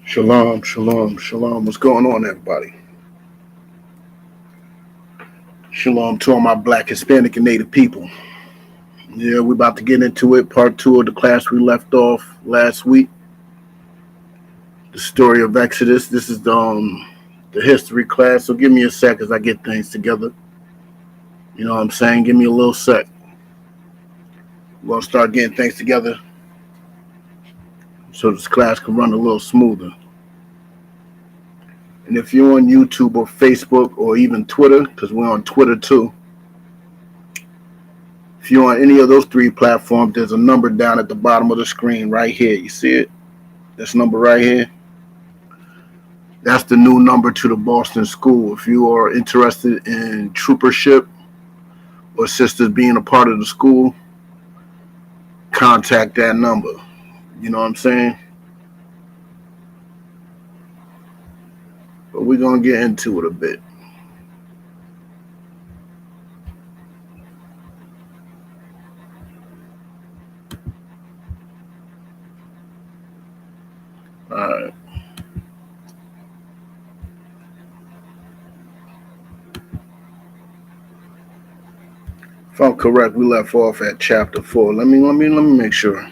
Shalom, shalom, shalom. What's going on, everybody? Shalom to all my Black, Hispanic, and Native people. Yeah, we're about to get into it. Part 2 of the class we left off last week. The story of Exodus. This is the history class. So give me a sec as I get things together. You know what I'm saying? Give me a little sec. We're going to start getting things together so this class can run a little smoother. And if you're on YouTube or Facebook or even Twitter, because we're on Twitter too, if you're on any of those 3 platforms, there's a number down at the bottom of the screen right here. You see it? This number right here. That's the new number to the Boston School. If you are interested in troopership or sisters being a part of the school, contact that number. You know what I'm saying? But we're going to get into it a bit. All right. If I'm correct, we left off at chapter 4. Let me make sure.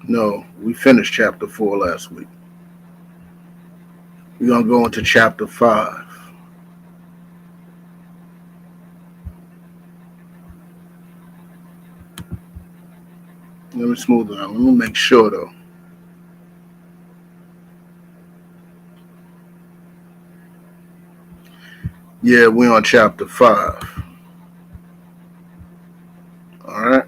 No, we finished chapter 4 last week. We're going to go into chapter 5. Let me smooth it out. Let me make sure, though. Yeah, we're on chapter 5. All right.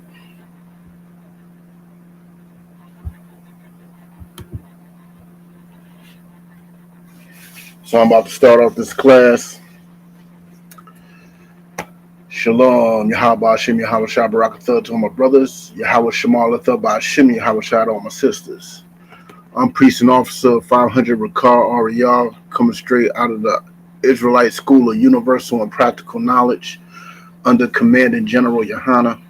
So I'm about to start off this class. Shalom, Yahweh Hashem, Yahweh Shah Barakatha to all my brothers, Yahweh Shemalatha Ba'Hashem, Yahweh Shah to all my sisters. I'm Priest and Officer 500 Rakar Ariyal, coming straight out of the Israelite School of Universal and Practical Knowledge under Commanding General Yohana.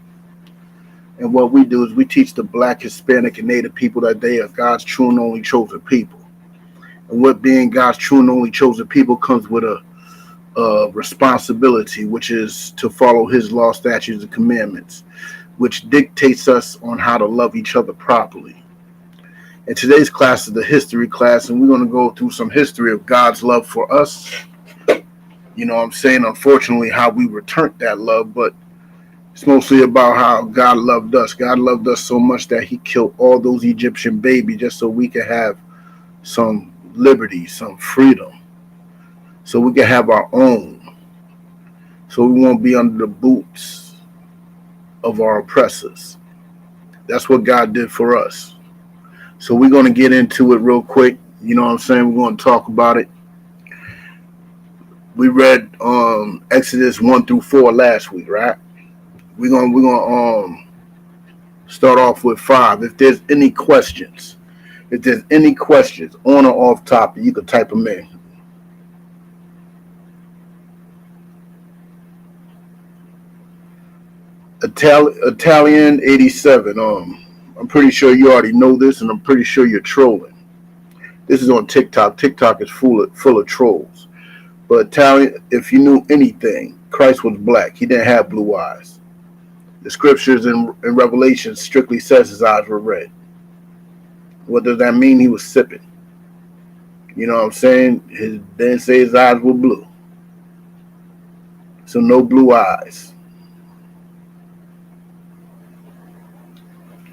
And what we do is we teach the Black, Hispanic, and Native people that they are God's true and only chosen people. And what being God's true and only chosen people comes with a responsibility, which is to follow his law, statutes, and commandments, which dictates us on how to love each other properly. And today's class is the history class, and we're going to go through some history of God's love for us. You know what I'm saying? Unfortunately, how we returned that love, but it's mostly about how God loved us. God loved us so much that he killed all those Egyptian babies just so we could have some liberty, some freedom, so we can have our own, so we won't be under the boots of our oppressors. That's what God did for us. So we're going to get into it real quick. You know what I'm saying? We're going to talk about it. We read Exodus 1 through 4 last week, right? We're gonna start off with 5. If there's any questions on or off topic, you can type them in. Italian 87. I'm pretty sure you already know this, and I'm pretty sure you're trolling. This is on TikTok. TikTok is full of trolls. But Italian, if you knew anything, Christ was black. He didn't have blue eyes. The scriptures in Revelation strictly says his eyes were red. What does that mean? He was sipping. You know what I'm saying? He didn't say his eyes were blue. So no blue eyes.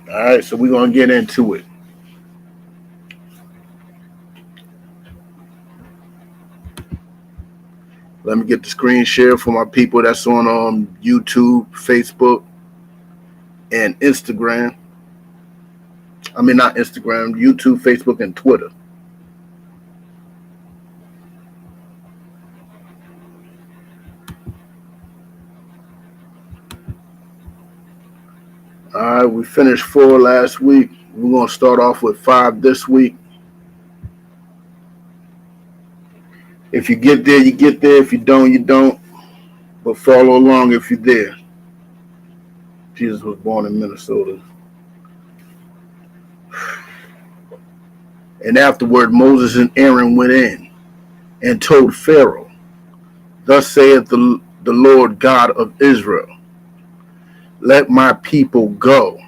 All right, so we're going to get into it. Let me get the screen share for my people that's on YouTube, Facebook, and Instagram. I mean, not Instagram, YouTube, Facebook, and Twitter. All right, we finished 4 last week. We're going to start off with 5 this week. If you get there, you get there. If you don't, you don't. But follow along if you're there. Jesus was born in Minnesota. And afterward, Moses and Aaron went in and told Pharaoh, "Thus saith the Lord God of Israel, let my people go,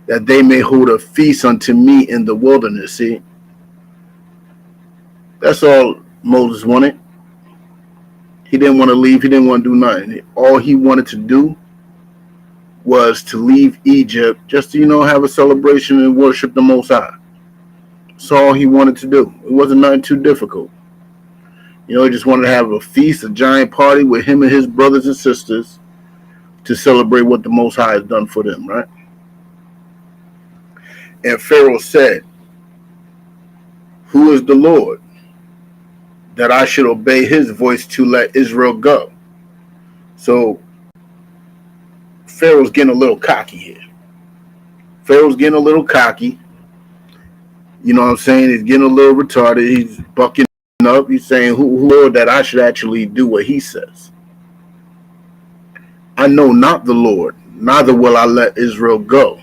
that they may hold a feast unto me in the wilderness." See, that's all Moses wanted. He didn't want to leave. He didn't want to do nothing. All he wanted to do was to leave Egypt just to, have a celebration and worship the Most High. That's all he wanted to do. It wasn't nothing too difficult. He just wanted to have a feast, a giant party with him and his brothers and sisters to celebrate what the Most High has done for them, right? And Pharaoh said, "Who is the Lord, that I should obey his voice to let Israel go?" So Pharaoh's getting a little cocky here. Pharaoh's getting a little cocky. You know what I'm saying? He's getting a little retarded. He's bucking up. He's saying, who Lord, that I should actually do what he says? "I know not the Lord, neither will I let Israel go."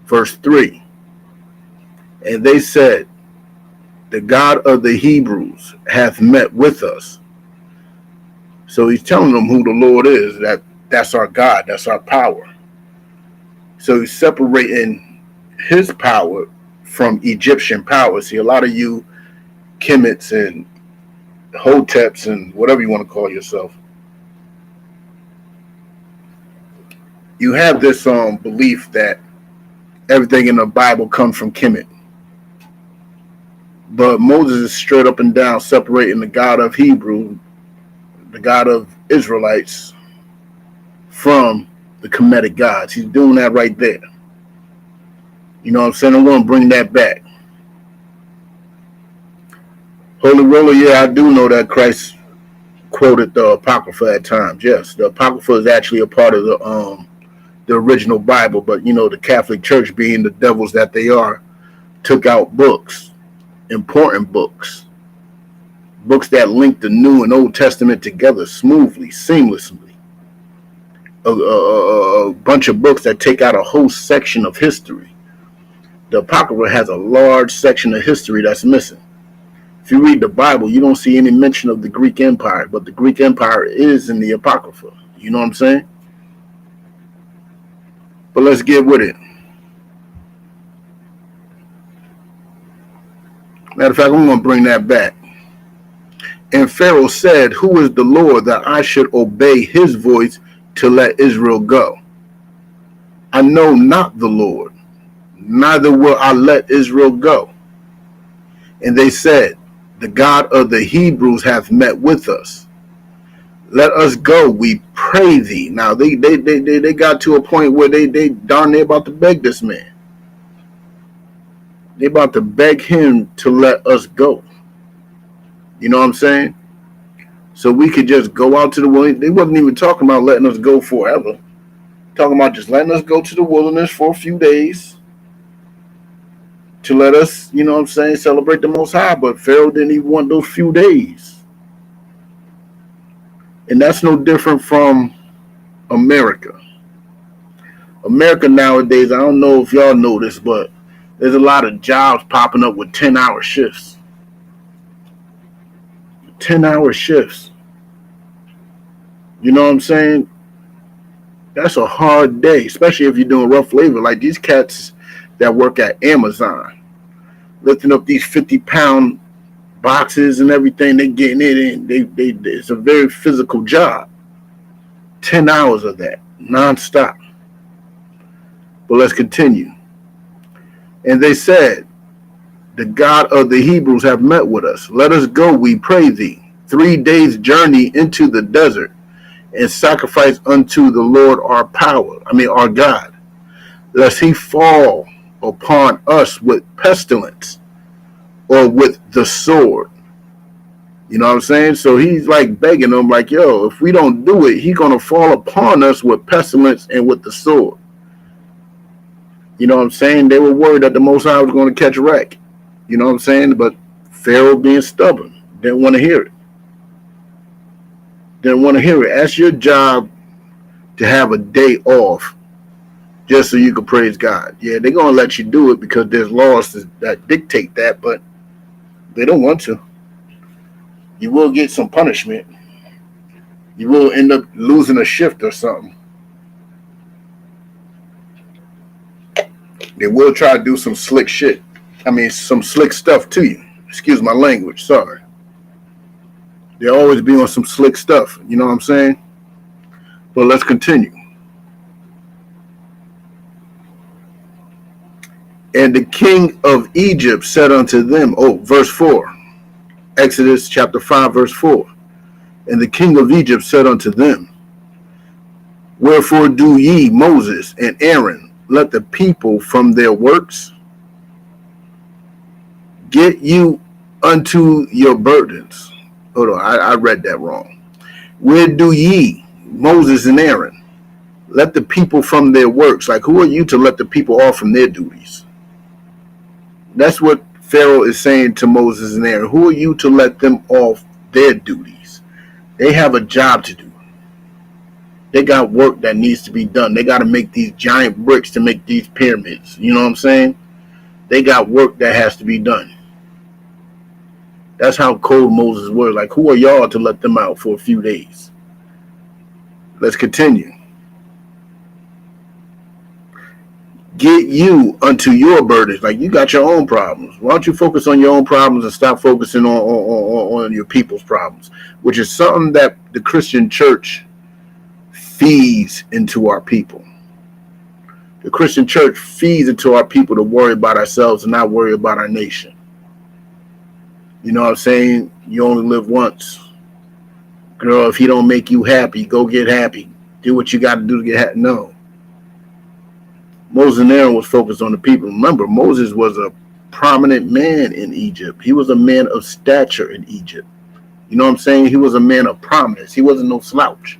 Verse 3. And they said, "The God of the Hebrews hath met with us." So he's telling them who the Lord is, that's our God, that's our power. So he's separating his power from Egyptian power. See, a lot of you Kemets and Hoteps and whatever you want to call yourself, you have this belief that everything in the Bible comes from Kemet. But Moses is straight up and down separating the God of Hebrew, the God of Israelites, from the Kemetic gods. He's doing that right there. You know what I'm saying? I'm going to bring that back. Holy Roller, yeah, I do know that Christ quoted the Apocrypha at times. Yes, the Apocrypha is actually a part of the original Bible, but the Catholic Church, being the devils that they are, took out books, important books that link the New and Old Testament together smoothly, seamlessly. A bunch of books that take out a whole section of history. The Apocrypha has a large section of history that's missing. If you read the Bible, you don't see any mention of the Greek Empire, but the Greek Empire is in the Apocrypha. You know what I'm saying? But let's get with it. Matter of fact, I'm going to bring that back. And Pharaoh said, "Who is the Lord, that I should obey his voice to let Israel go? I know not the Lord, neither will I let Israel go." And they said, "The God of the Hebrews hath met with us. Let us go, we pray thee." Now they got to a point where they darn near about to beg this man. They about to beg him to let us go. You know what I'm saying? So we could just go out to the wilderness. They wasn't even talking about letting us go forever. Talking about just letting us go to the wilderness for a few days to let us, celebrate the Most High. But Pharaoh didn't even want those few days. And that's no different from America. America nowadays, I don't know if y'all know this, but there's a lot of jobs popping up with 10-hour shifts. 10-hour shifts. You know what I'm saying? That's a hard day, especially if you're doing rough labor. Like these cats that work at Amazon, lifting up these 50-pound boxes and everything, they getting it in. It's a very physical job. 10 hours of that, nonstop. But let's continue. And they said, "The God of the Hebrews have met with us. Let us go, we pray thee, 3 days journey into the desert and sacrifice unto the Lord our God, lest he fall upon us with pestilence or with the sword. You know what I'm saying? So he's like begging them, like, yo, if we don't do it, he's going to fall upon us with pestilence and with the sword. You know what I'm saying? They were worried that the Most High was going to catch a wreck. You know what I'm saying? But Pharaoh being stubborn, didn't want to hear it. Didn't want to hear it. That's your job, to have a day off just so you can praise God. Yeah, they're going to let you do it because there's laws that dictate that, but they don't want to. You will get some punishment. You will end up losing a shift or something. They will try to do some slick shit. Some slick stuff to you. Excuse my language, sorry. They'll always be on some slick stuff, you know what I'm saying? But let's continue. And the king of Egypt said unto them, verse 4, Exodus chapter 5, verse 4. And the king of Egypt said unto them, wherefore do ye, Moses and Aaron, let the people from their works get you unto your burdens. Hold on, I read that wrong. Where do ye, Moses and Aaron, let the people from their works? Like, who are you to let the people off from their duties? That's what Pharaoh is saying to Moses and Aaron. Who are you to let them off their duties? They have a job to do. They got work that needs to be done. They got to make these giant bricks to make these pyramids. You know what I'm saying? They got work that has to be done. That's how cold Moses was. Like, who are y'all to let them out for a few days? Let's continue. Get you unto your burdens. Like, you got your own problems. Why don't you focus on your own problems and stop focusing on your people's problems, which is something that the Christian church feeds into our people. The Christian church feeds into our people to worry about ourselves and not worry about our nation. You know what I'm saying? You only live once. Girl, if he don't make you happy, go get happy. Do what you got to do to get happy. No. Moses and Aaron was focused on the people. Remember, Moses was a prominent man in Egypt. He was a man of stature in Egypt. You know what I'm saying? He was a man of prominence. He wasn't no slouch.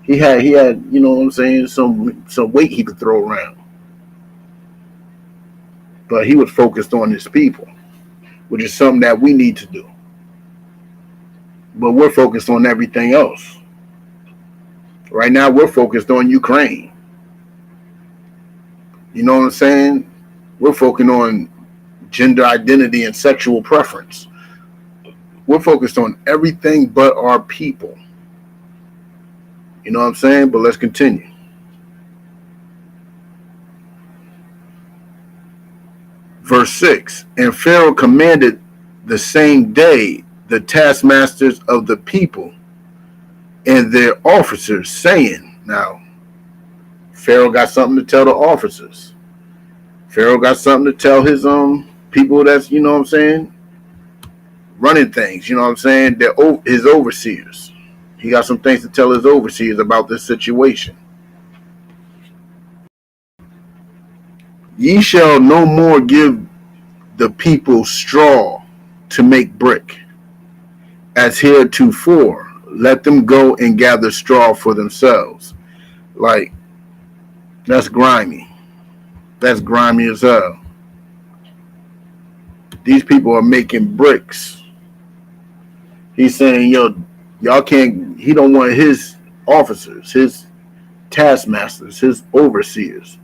He had, you know what I'm saying, some weight he could throw around. But he was focused on his people, which is something that we need to do. But we're focused on everything else. Right now, we're focused on Ukraine. You know what I'm saying? We're focusing on gender identity and sexual preference. We're focused on everything but our people. You know what I'm saying? But let's continue. Verse 6, and Pharaoh commanded the same day the taskmasters of the people and their officers, saying, now, Pharaoh got something to tell the officers. Pharaoh got something to tell his people that's, you know what I'm saying, running things, you know what I'm saying, his overseers. He got some things to tell his overseers about this situation. Ye shall no more give the people straw to make brick, as heretofore. Let them go and gather straw for themselves. Like, that's grimy. That's grimy as hell. These people are making bricks. He's saying, yo, y'all can't, he don't want his officers, his taskmasters, his overseers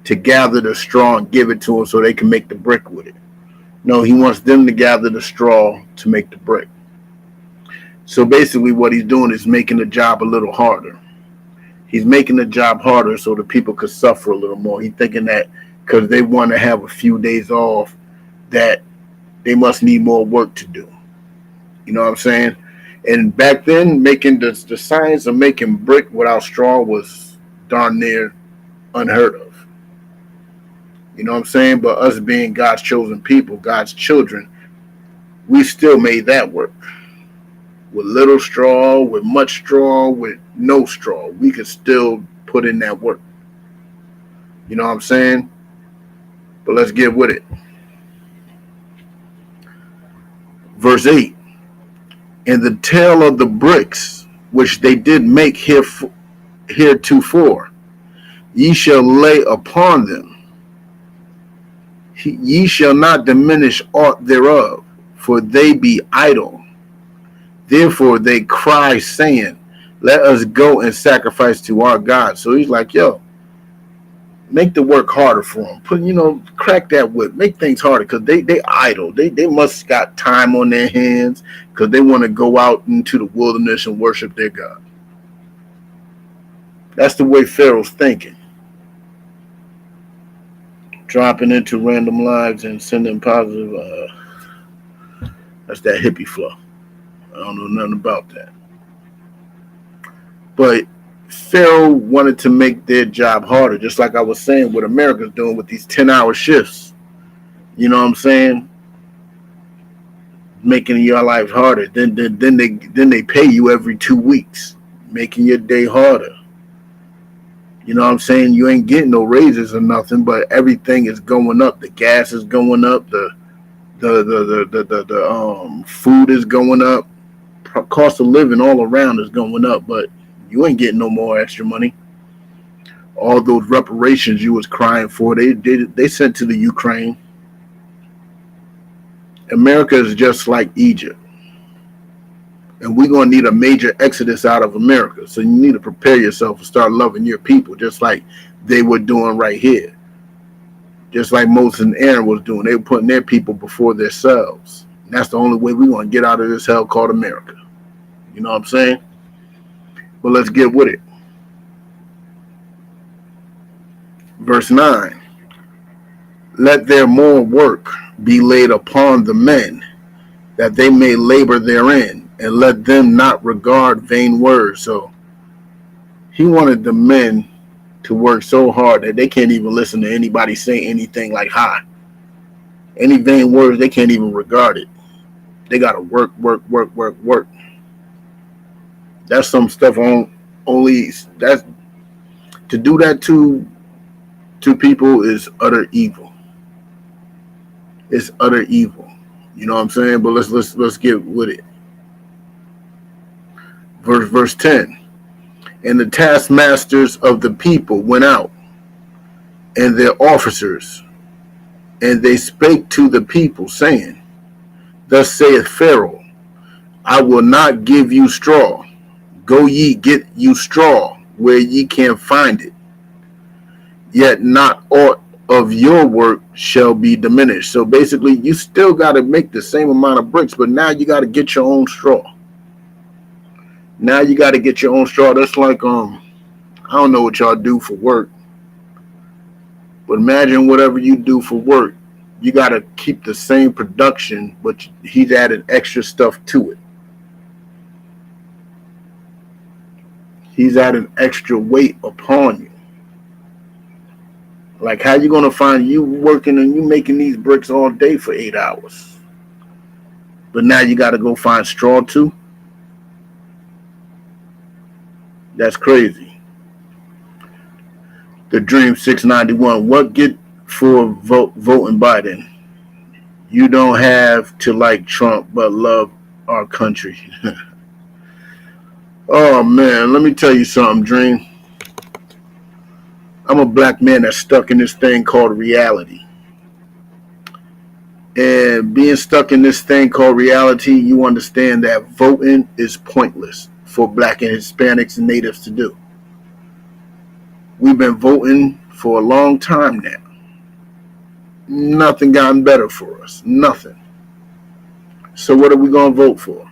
to gather the straw and give it to him so they can make the brick with it. No, he wants them to gather the straw to make the brick. So basically what he's doing is making the job a little harder. He's making the job harder so the people could suffer a little more. He's thinking that because they want to have a few days off, that they must need more work to do. You know what I'm saying? And back then, making the science of making brick without straw was darn near unheard of. You know what I'm saying? But us being God's chosen people, God's children, we still made that work. with little straw, with much straw, with no straw. We could still put in that work. You know what I'm saying? But let's get with it. Verse 8. And the tale of the bricks which they did make heretofore, ye shall lay upon them. Ye shall not diminish aught thereof, for they be idle. Therefore they cry, saying, let us go and sacrifice to our God. So he's like, yo, make the work harder for them. Crack that whip. Make things harder, because they idle. They must got time on their hands, because they want to go out into the wilderness and worship their God. That's the way Pharaoh's thinking. Dropping into random lives and sending positive. That's that hippie flow. I don't know nothing about that. But Pharaoh wanted to make their job harder, just like I was saying what America's doing with these 10-hour shifts. You know what I'm saying? Making your life harder. Then they pay you every 2 weeks, making your day harder. You know what I'm saying? You ain't getting no raises or nothing, but everything is going up. The gas is going up. The food is going up. Cost of living all around is going up, but you ain't getting no more extra money. All those reparations you was crying for, they sent to the Ukraine. America is just like Egypt. And we're going to need a major exodus out of America. So you need to prepare yourself and start loving your people, just like they were doing right here. Just like Moses and Aaron was doing. They were putting their people before themselves. And that's the only way we're going to get out of this hell called America. You know what I'm saying? But let's get with it. Verse 9. Let their more work be laid upon the men, that they may labor therein, and let them not regard vain words. So he wanted the men to work so hard that they can't even listen to anybody say anything like hi. Any vain words, they can't even regard it. They got to work. That's some stuff that's to do that to people is utter evil. It's utter evil. You know what I'm saying? But let's get with it. Verse 10. And the taskmasters of the people went out, and their officers, and they spake to the people, saying, thus saith Pharaoh, I will not give you straw. Go ye get you straw where ye can find it. Yet not aught of your work shall be diminished. So basically, you still got to make the same amount of bricks, but now you got to get your own straw. Now you got to get your own straw. That's like, I don't know what y'all do for work, but imagine whatever you do for work, you got to keep the same production, but he's added extra stuff to it. He's adding extra weight upon you. Like, how you going to find you working and you making these bricks all day for 8 hours? But now you got to go find straw too? That's crazy. The Dream 691. What get for voting Biden? You don't have to like Trump, but love our country. Oh, man. Let me tell you something, Dream. I'm a black man that's stuck in this thing called reality. And being stuck in this thing called reality, you understand that voting is pointless for black and Hispanics and natives to do. We've been voting for a long time now. Nothing gotten better for us. Nothing. So what are we going to vote for?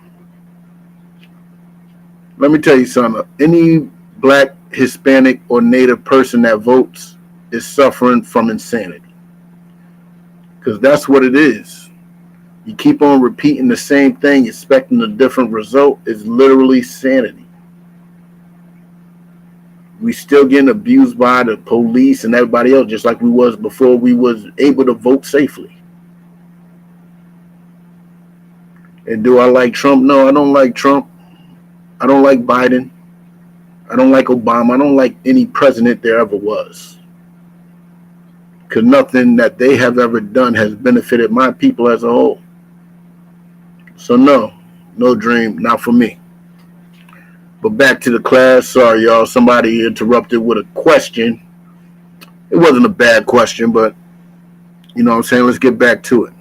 Let me tell you something. Any black, Hispanic, or native person that votes is suffering from insanity. Because that's what it is. You keep on repeating the same thing, expecting a different result. Is literally sanity. We still getting abused by the police and everybody else, just like we was before we was able to vote safely. And do I like Trump? No, I don't like Trump. I don't like Biden. I don't like Obama. I don't like any president there ever was. Because nothing that they have ever done has benefited my people as a whole. So no dream, not for me. But back to the class. Sorry, y'all. Somebody interrupted with a question. It wasn't a bad question, but you know what I'm saying? Let's get back to it.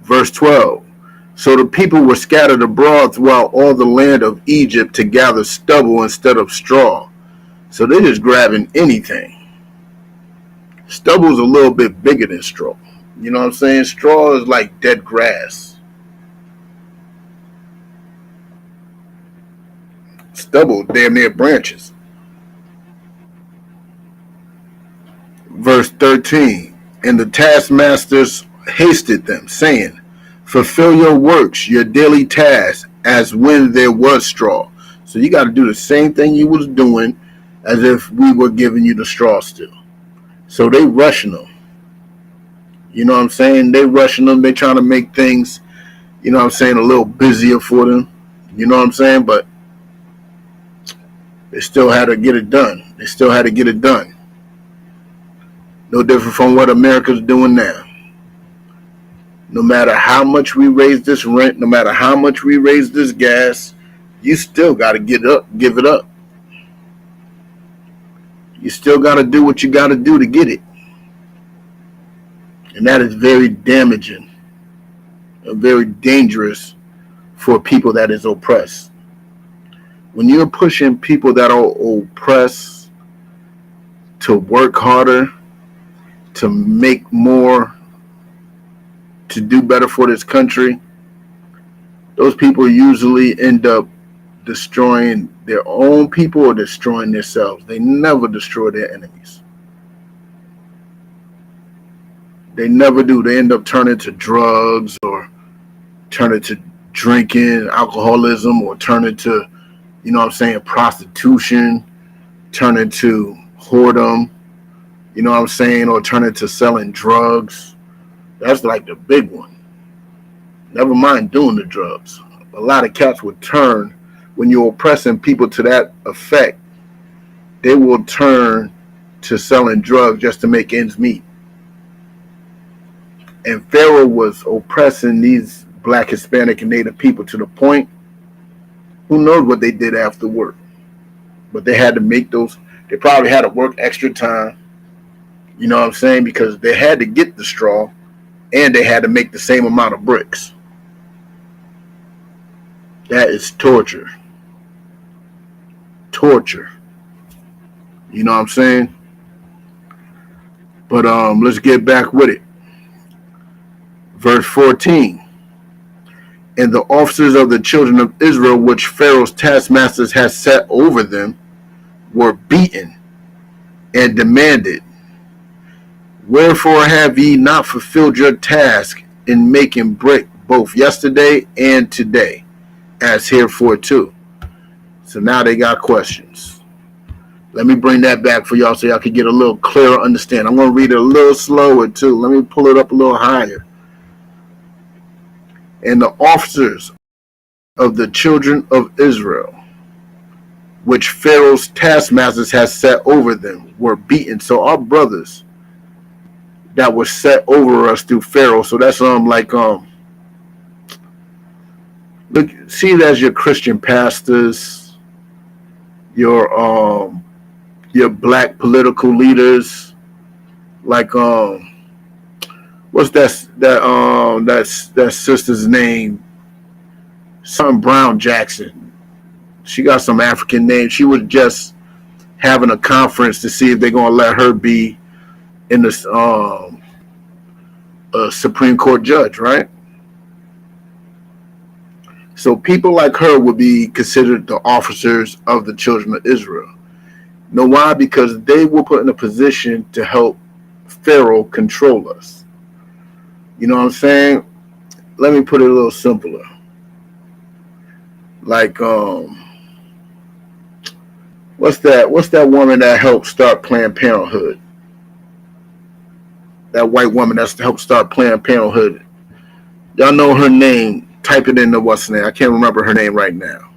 Verse 12. So the people were scattered abroad throughout all the land of Egypt to gather stubble instead of straw. So they're just grabbing anything. Stubble's a little bit bigger than straw. You know what I'm saying? Straw is like dead grass. Stubble, damn near branches. Verse 13. And the taskmasters hasted them, saying, fulfill your works, your daily tasks, as when there was straw. So you got to do the same thing you was doing as if we were giving you the straw still. So they rushing them. You know what I'm saying? They rushing them. They trying to make things, you know what I'm saying, a little busier for them. You know what I'm saying? But they still had to get it done. They still had to get it done. No different from what America's doing now. No matter how much we raise this rent, no matter how much we raise this gas, you still got to give it up. You still got to do what you got to do to get it. And that is very damaging and very dangerous for people that is oppressed. When you're pushing people that are oppressed to work harder, to make more, to do better for this country, those people usually end up destroying their own people or destroying themselves. They never destroy their enemies. They never do. They end up turning to drugs or turning to drinking, alcoholism, or turning to, you know what I'm saying, prostitution, turning to whoredom, you know what I'm saying, or turning to selling drugs. That's like the big one. Never mind doing the drugs. A lot of cats would turn, when you're oppressing people to that effect, they will turn to selling drugs just to make ends meet. And Pharaoh was oppressing these Black, Hispanic, and Native people to the point, who knows what they did after work. But they had to make those, they probably had to work extra time, you know what I'm saying, because they had to get the straw and they had to make the same amount of bricks. That is torture. Torture. You know what I'm saying? But let's get back with it. Verse 14. And the officers of the children of Israel, which Pharaoh's taskmasters had set over them, were beaten and demanded, wherefore have ye not fulfilled your task in making brick both yesterday and today, as herefore too? So now they got questions. Let me bring that back for y'all so y'all can get a little clearer understanding. I'm going to read it a little slower too. Let me pull it up a little higher. And the officers of the children of Israel, which Pharaoh's taskmasters had set over them, were beaten. So our brothers that were set over us through Pharaoh. So that's look, see it as your Christian pastors, your Black political leaders, like what's that sister's name? Something Brown Jackson. She got some African name. She was just having a conference to see if they're gonna let her be in the Supreme Court judge, right? So people like her would be considered the officers of the children of Israel. Know why? Because they were put in a position to help Pharaoh control us. You know what I'm saying? Let me put it a little simpler. Like, what's that woman that helped start Planned Parenthood? That white woman that's helped start Planned Parenthood. Y'all know her name. Type it in the what's name. I can't remember her name right now.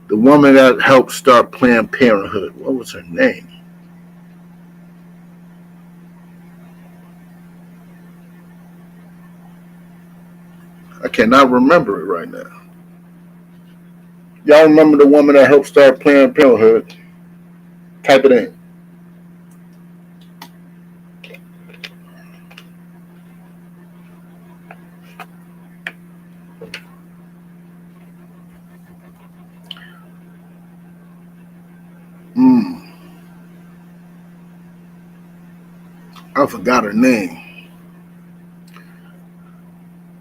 The woman that helped start Planned Parenthood. What was her name? I cannot remember it right now. Y'all remember the woman that helped start Planned Parenthood? Type it in. I forgot her name.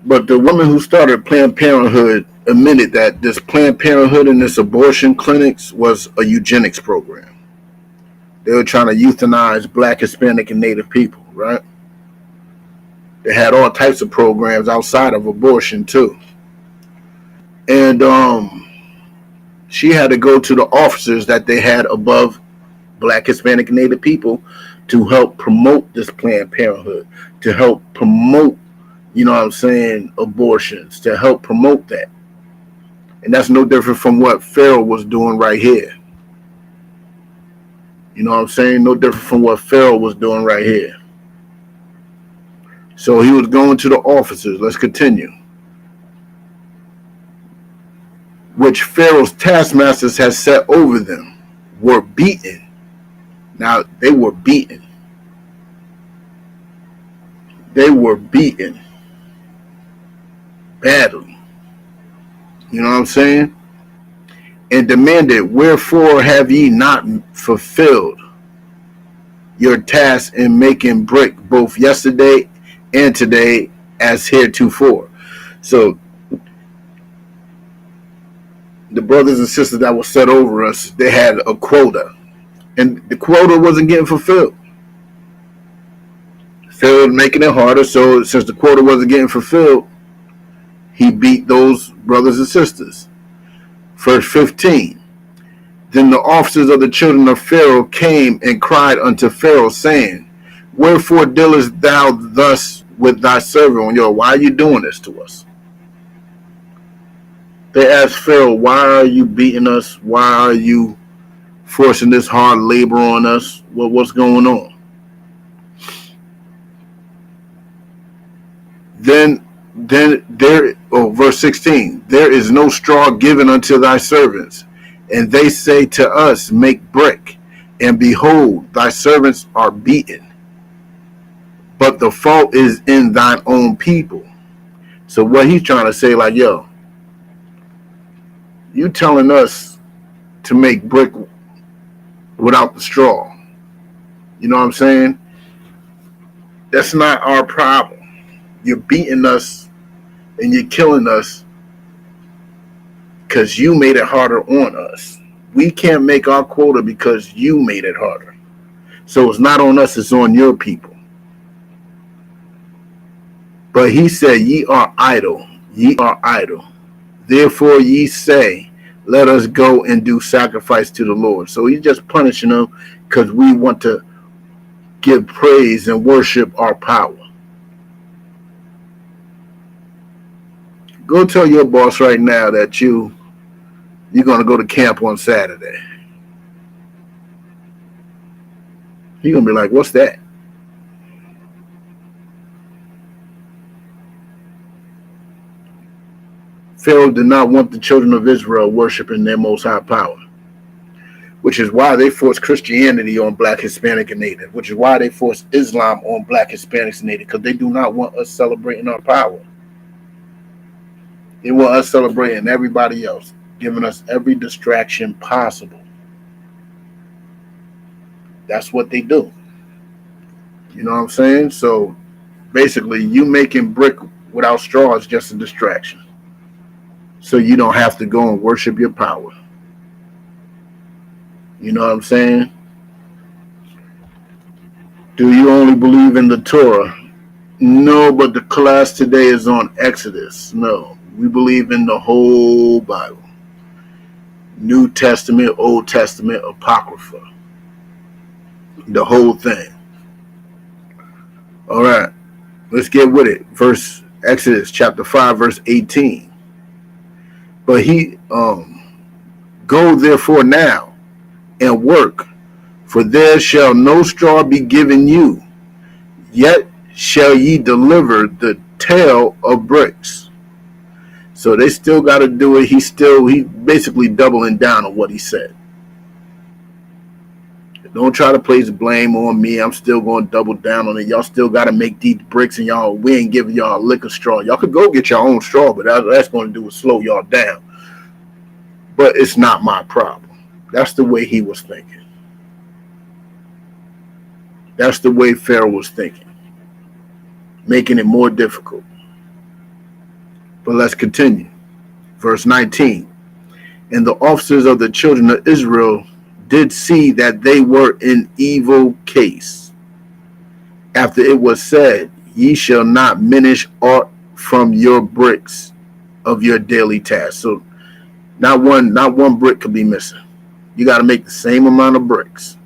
But the woman who started Planned Parenthood admitted that this Planned Parenthood and this abortion clinics was a eugenics program. They were trying to euthanize Black, Hispanic, and Native people, right? They had all types of programs outside of abortion too. And she had to go to the officers that they had above Black, Hispanic, and Native people to help promote this Planned Parenthood, to help promote, abortions, to help promote that. And that's no different from what Pharaoh was doing right here. No different from what Pharaoh was doing right here. So he was going to the officers. Let's continue. Which Pharaoh's taskmasters had set over them were beaten. Now, they were beaten. They were beaten badly. You know what I'm saying? And demanded, wherefore have ye not fulfilled your task in making brick both yesterday and today as heretofore? So the brothers and sisters that were set over us, they had a quota. And the quota wasn't getting fulfilled. Pharaoh was making it harder, so since the quota wasn't getting fulfilled, he beat those brothers and sisters. Verse 15. Then the officers of the children of Pharaoh came and cried unto Pharaoh, saying, wherefore dealest thou thus with thy servant? Why are you doing this to us? They asked Pharaoh, why are you beating us? Why are you forcing this hard labor on us? What's going on? Verse 16, there is no straw given unto thy servants, and they say to us, make brick, and behold, thy servants are beaten. But the fault is in thine own people. So what he's trying to say, like, yo, you telling us to make brick without the straw. You know what I'm saying? That's not our problem. You're beating us and you're killing us because you made it harder on us. We can't make our quota because you made it harder. So it's not on us, it's on your people. But he said, ye are idle. Therefore ye say, let us go and do sacrifice to the Lord. So he's just punishing them because we want to give praise and worship our power. Go tell your boss right now that you're going to go to camp on Saturday. He's going to be like, what's that? Pharaoh did not want the children of Israel worshiping their most high power, which is why they forced Christianity on Black, Hispanic, and Native, which is why they forced Islam on Black, Hispanics, and Native, because they do not want us celebrating our power. They want us celebrating everybody else, giving us every distraction possible. That's what they do. You know what I'm saying? So basically, you making brick without straw is just a distraction. So you don't have to go and worship your power. You know what I'm saying? Do you only believe in the Torah? No, but the class today is on Exodus. No, we believe in the whole Bible. New Testament, Old Testament, Apocrypha. The whole thing. All right, let's get with it. Exodus chapter 5, verse 18. But Go therefore now and work, for there shall no straw be given you, yet shall ye deliver the tale of bricks. So they still got to do it. He basically doubling down on what he said. Don't try to place blame on me. I'm still going to double down on it. Y'all still got to make these bricks, and we ain't giving y'all a lick of straw. Y'all could go get your own straw, but that's going to do is slow y'all down. But it's not my problem. That's the way he was thinking. That's the way Pharaoh was thinking, making it more difficult. But let's continue. Verse 19. And the officers of the children of Israel did see that they were in evil case. After it was said, ye shall not minish aught from your bricks of your daily task. So not one brick could be missing. You got to make the same amount of bricks.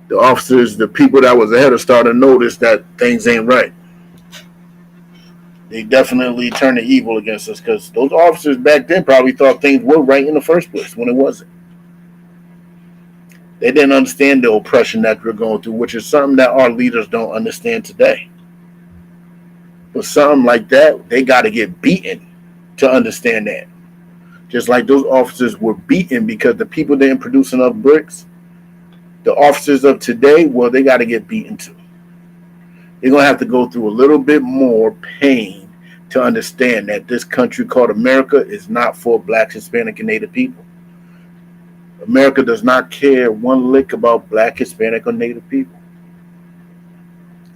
The officers, the people that was ahead, are starting to notice that things ain't right. They definitely turned to evil against us, because those officers back then probably thought things were right in the first place when it wasn't. They didn't understand the oppression that we're going through, which is something that our leaders don't understand today. But something like that, they got to get beaten to understand that. Just like those officers were beaten because the people didn't produce enough bricks, the officers of today, well, they got to get beaten too. They're going to have to go through a little bit more pain to understand that this country called America is not for Black, Hispanic, and Native people. America does not care one lick about Black, Hispanic, or Native people.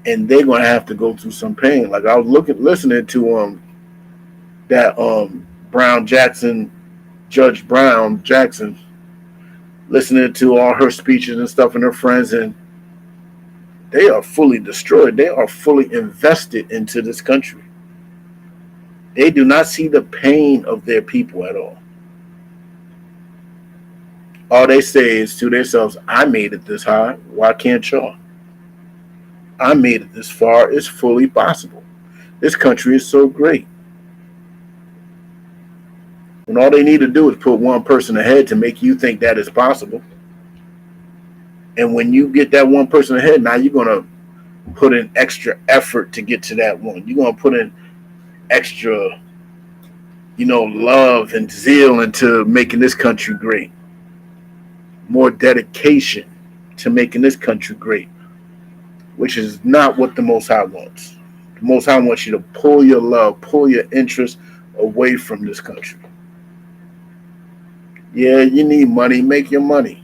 And they're going to have to go through some pain. Like I was listening to Judge Brown Jackson, listening to all her speeches and stuff and her friends, and they are fully destroyed. They are fully invested into this country. They do not see the pain of their people at all. All they say is to themselves, I made it this high. Why can't y'all? I made it this far. It's fully possible. This country is so great. And all they need to do is put one person ahead to make you think that is possible. And when you get that one person ahead, now you're going to put in extra effort to get to that one. You're going to put in extra, love and zeal into making this country great. More dedication to making this country great, which is not what the Most High wants. The Most High wants you to pull your love, pull your interest away from this country. Yeah, you need money, make your money.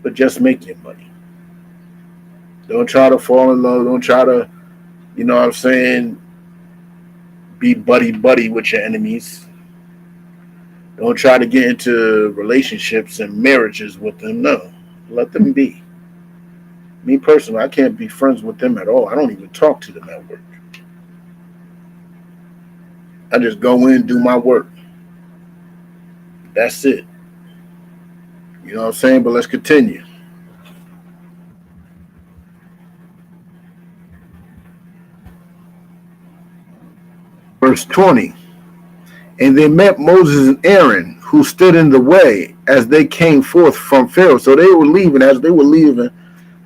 But just make your money. Don't try to fall in love. Don't try to, be buddy with your enemies. Don't try to get into relationships and marriages with them. No, let them be. Me personally, I can't be friends with them at all. I don't even talk to them at work. I just go in and do my work. That's it. You know what I'm saying? But let's continue. Verse 20. And they met Moses and Aaron, who stood in the way as they came forth from Pharaoh. So they were leaving. As they were leaving,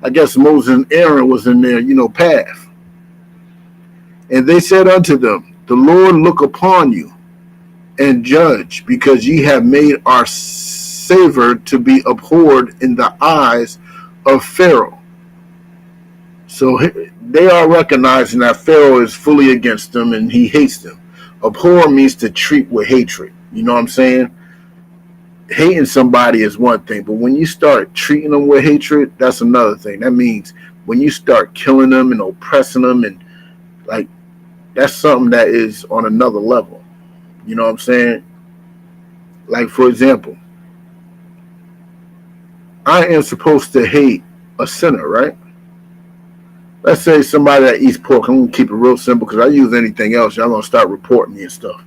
I guess Moses and Aaron was in their, path. And they said unto them, the Lord look upon you and judge, because ye have made our savor to be abhorred in the eyes of Pharaoh. So they are recognizing that Pharaoh is fully against them and he hates them. Abhor means to treat with hatred. You know what I'm saying? Hating somebody is one thing, but when you start treating them with hatred, that's another thing. That means when you start killing them and oppressing them, and like, that's something that is on another level. You know what I'm saying? Like, for example, I am supposed to hate a sinner, right? Let's say somebody that eats pork. I'm going to keep it real simple, because I use anything else, y'all going to start reporting me and stuff.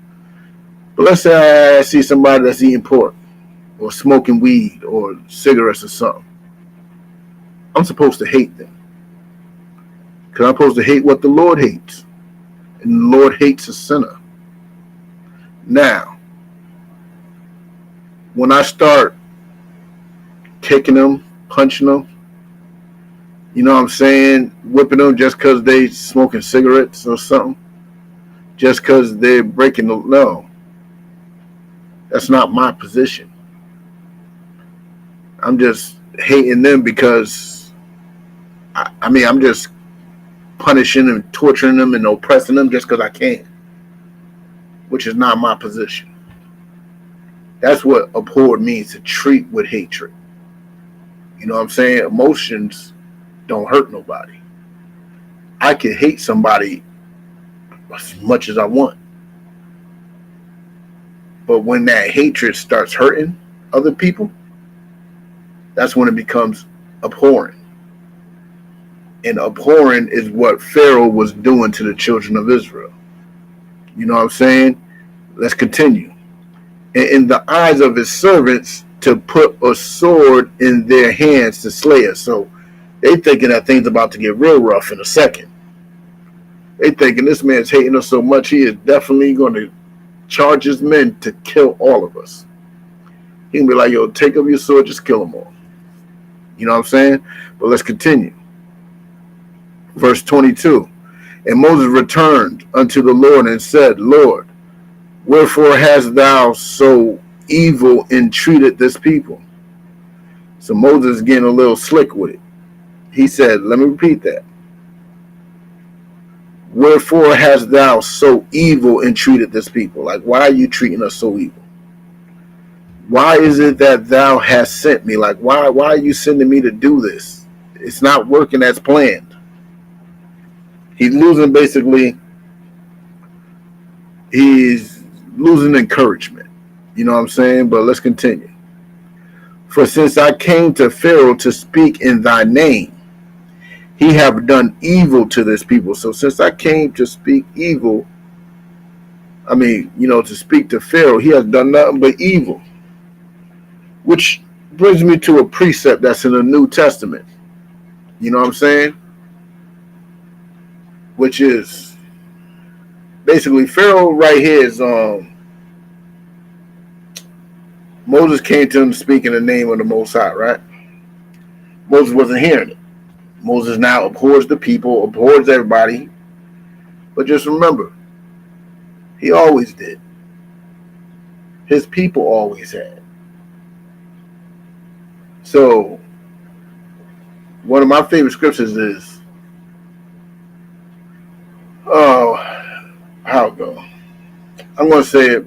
But let's say I see somebody that's eating pork or smoking weed or cigarettes or something. I'm supposed to hate them, because I'm supposed to hate what the Lord hates. And the Lord hates a sinner. Now, when I start kicking them, punching them, you know what I'm saying, whipping them just because they smoking cigarettes or something, just because they're breaking the law, that's not my position. I'm just hating them because, I'm just punishing and torturing them and oppressing them just because I can, which is not my position. That's what abhorred means, to treat with hatred. You know what I'm saying? Emotions don't hurt nobody. I can hate somebody as much as I want. But when that hatred starts hurting other people, that's when it becomes abhorrent. And abhorrent is what Pharaoh was doing to the children of Israel. You know what I'm saying? Let's continue. And in the eyes of his servants, to put a sword in their hands to slay us. So they thinking that thing's about to get real rough in a second. They thinking this man's hating us so much, he is definitely going to charge his men to kill all of us. He can be like, yo, take up your sword, just kill them all. You know what I'm saying? But let's continue. Verse 22. And Moses returned unto the Lord and said, Lord, wherefore hast thou so evil entreated this people? So Moses is getting a little slick with it. He said, let me repeat that. Wherefore hast thou so evil entreated this people? Like, why are you treating us so evil? Why is it that thou hast sent me? Like, why are you sending me to do this? It's not working as planned. He's losing, basically, he's losing encouragement. You know what I'm saying? But let's continue. For since I came to Pharaoh to speak in thy name, he have done evil to this people. So since I came to speak evil, to speak to Pharaoh, he has done nothing but evil. Which brings me to a precept that's in the New Testament. You know what I'm saying? Which is basically Pharaoh right here is Moses came to him to speak in the name of the Most High, right? Moses wasn't hearing it. Moses now abhors the people, abhors everybody. But just remember, he always did. His people always had. So, one of my favorite scriptures is, how it go? I'm going to say it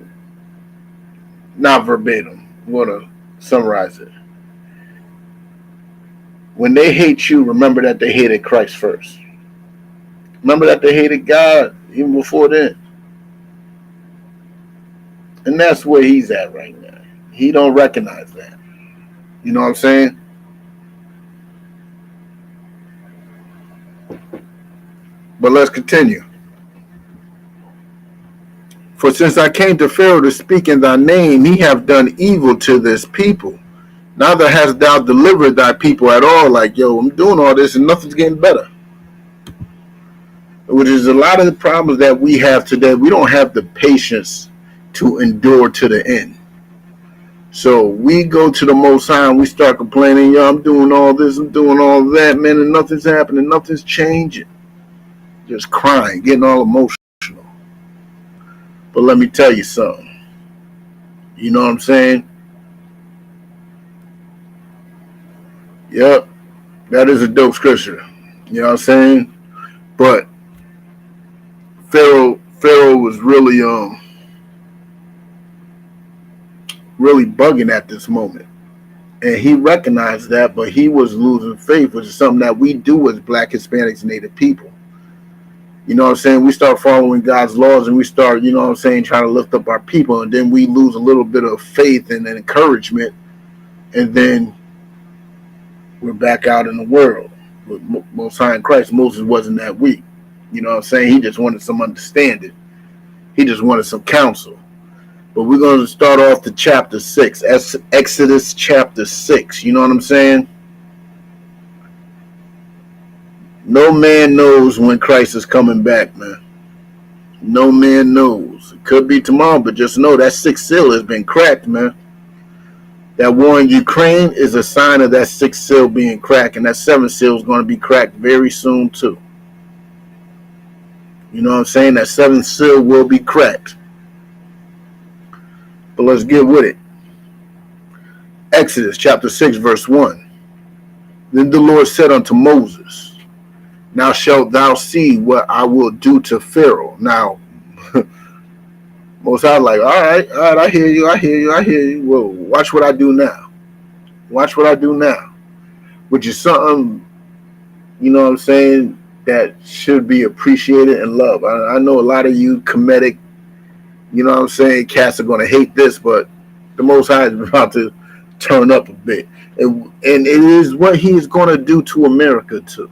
not verbatim. I'm going to summarize it. When they hate you, remember that they hated Christ first. Remember that they hated God even before then. And that's where he's at right now. He don't recognize that. You know what I'm saying? But let's continue. For since I came to Pharaoh to speak in thy name, he have done evil to this people. Neither hast thou delivered thy people at all. Like, yo, I'm doing all this and nothing's getting better. Which is a lot of the problems that we have today. We don't have the patience to endure to the end. So we go to the Most High and we start complaining, yo, I'm doing all this, I'm doing all that, man, and nothing's happening, nothing's changing. Just crying, getting all emotional. But let me tell you something. You know what I'm saying? Yep, that is a dope scripture. You know what I'm saying? But Pharaoh was really bugging at this moment. And he recognized that, but he was losing faith, which is something that we do as Black, Hispanics, and Native people. You know what I'm saying? We start following God's laws and we start, you know what I'm saying, trying to lift up our people. And then we lose a little bit of faith and encouragement. And then we're back out in the world. With Most High in Christ, Moses wasn't that weak. You know what I'm saying? He just wanted some understanding. He just wanted some counsel. But we're going to start off to chapter 6. Exodus chapter 6. You know what I'm saying? No man knows when Christ is coming back, man. No man knows. It could be tomorrow, but just know that sixth seal has been cracked, man. That war in Ukraine is a sign of that sixth seal being cracked, and that seventh seal is going to be cracked very soon too. You know what I'm saying? That seventh seal will be cracked. But let's get with it. Exodus chapter 6 verse 1. Then the Lord said unto Moses, now shalt thou see what I will do to Pharaoh. Now, Most High like, all right, I hear you. Well, watch what I do now. Watch what I do now. Which is something, you know what I'm saying, that should be appreciated and loved. I know a lot of you comedic, you know what I'm saying, cats are going to hate this, but the Most High is about to turn up a bit. And it is what he's going to do to America, too.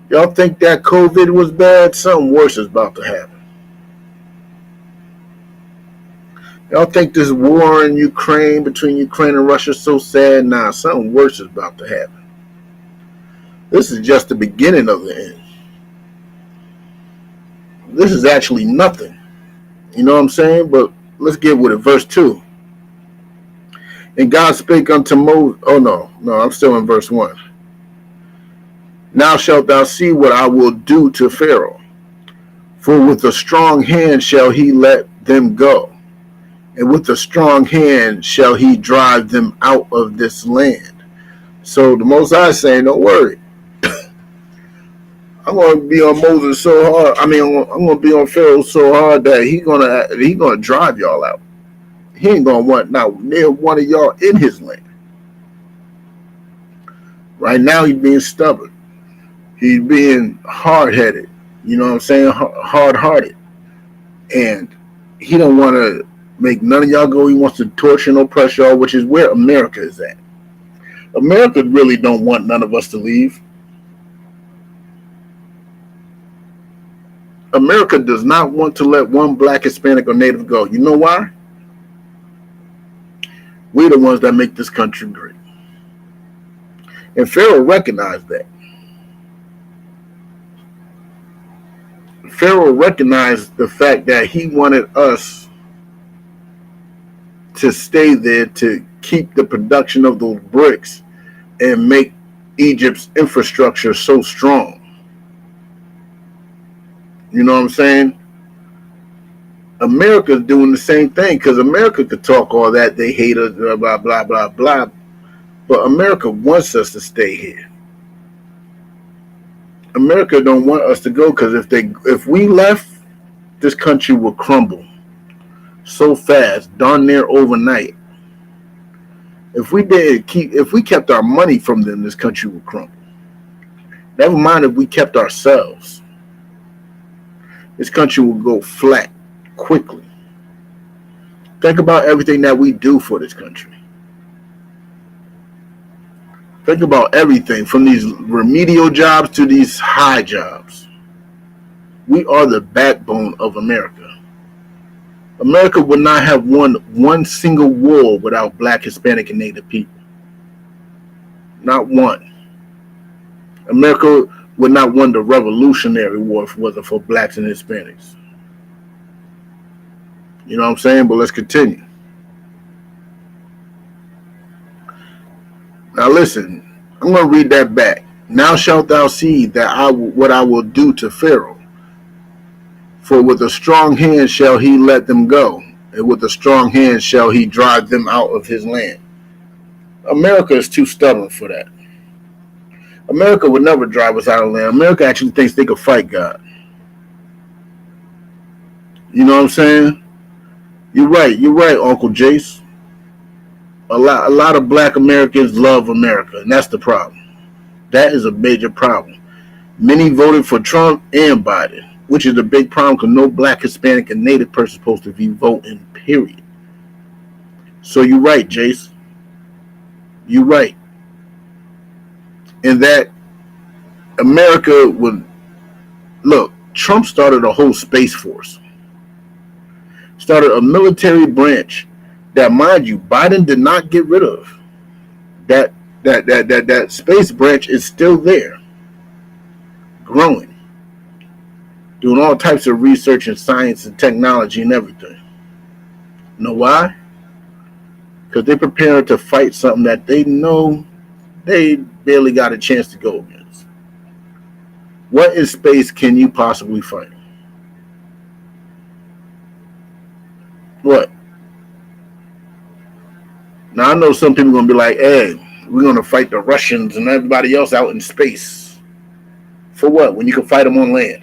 Y'all think that COVID was bad? Something worse is about to happen. Y'all think this war in Ukraine, between Ukraine and Russia, is so sad? Nah, something worse is about to happen. This is just the beginning of the end. This is actually nothing. You know what I'm saying? But let's get with it. Verse 2. And God spake unto Moses. Oh, no, I'm still in verse 1. Now shalt thou see what I will do to Pharaoh. For with a strong hand shall he let them go. And with a strong hand shall he drive them out of this land. So the Most High is saying, don't worry. I'm going to be on Moses so hard. I'm going to be on Pharaoh so hard that he gonna drive y'all out. He ain't going to want not near one of y'all in his land. Right now he's being stubborn. He's being hard-headed. You know what I'm saying? Hard-hearted. And he don't want to make none of y'all go. He wants to torture and oppress y'all, which is where America is at. America really don't want none of us to leave. America does not want to let one black, Hispanic, or Native go. You know why? We're the ones that make this country great. And Pharaoh recognized that. Pharaoh recognized the fact that he wanted us to stay there to keep the production of those bricks and make Egypt's infrastructure so strong. You know what I'm saying? America's doing the same thing, because America could talk all that, they hate us, blah, blah, blah, blah, blah. But America wants us to stay here. America don't want us to go, because if we left, this country would crumble so fast, darn near overnight. If we kept our money from them, this country would crumble. Never mind if we kept ourselves. This country will go flat quickly. Think about everything that we do for this country. Think about everything from these remedial jobs to these high jobs. We are the backbone of America. America would not have won one single war without Black, Hispanic, and Native people. Not one. America would not win the Revolutionary War if it wasn't for Blacks and Hispanics. You know what I'm saying? But let's continue. Now listen, I'm going to read that back. Now shalt thou see that what I will do to Pharaoh. For with a strong hand shall he let them go, and with a strong hand shall he drive them out of his land. America is too stubborn for that. America would never drive us out of land. America actually thinks they could fight God. You know what I'm saying? You're right, Uncle Jace. A lot of Black Americans love America, and that's the problem. That is a major problem. Many voted for Trump and Biden, which is a big problem, because no Black, Hispanic, and Native person is supposed to be voting, period. So you're right, Jace. You're right. And that America would... Look, Trump started a whole space force. Started a military branch that, mind you, Biden did not get rid of. That space branch is still there, growing, doing all types of research and science and technology and everything. You know why? because they're preparing to fight something that they know they barely got a chance to go against. What in space can you possibly fight? What? Now I know some people are gonna be like, "Hey, we're gonna fight the Russians and everybody else out in space." For what? When you can fight them on land?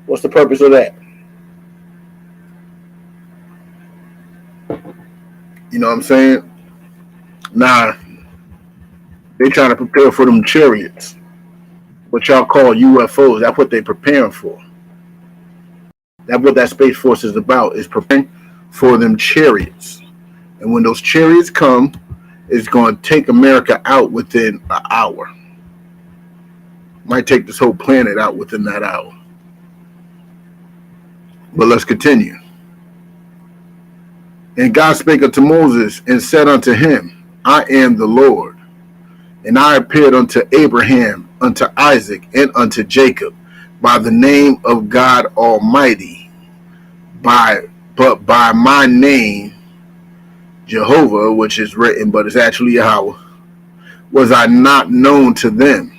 What's the purpose of that? You know what I'm saying? Nah, they trying to prepare for them chariots, what y'all call UFOs. That's what they preparing for. That's what that Space Force is about, is preparing for them chariots. And when those chariots come, it's going to take America out within an hour. Might take this whole planet out within that hour. But let's continue. And God spake unto Moses and said unto him, I am the Lord. And I appeared unto Abraham, unto Isaac, and unto Jacob by the name of God Almighty, but by my name, Jehovah, which is written, but it's actually Yahweh, was I not known to them.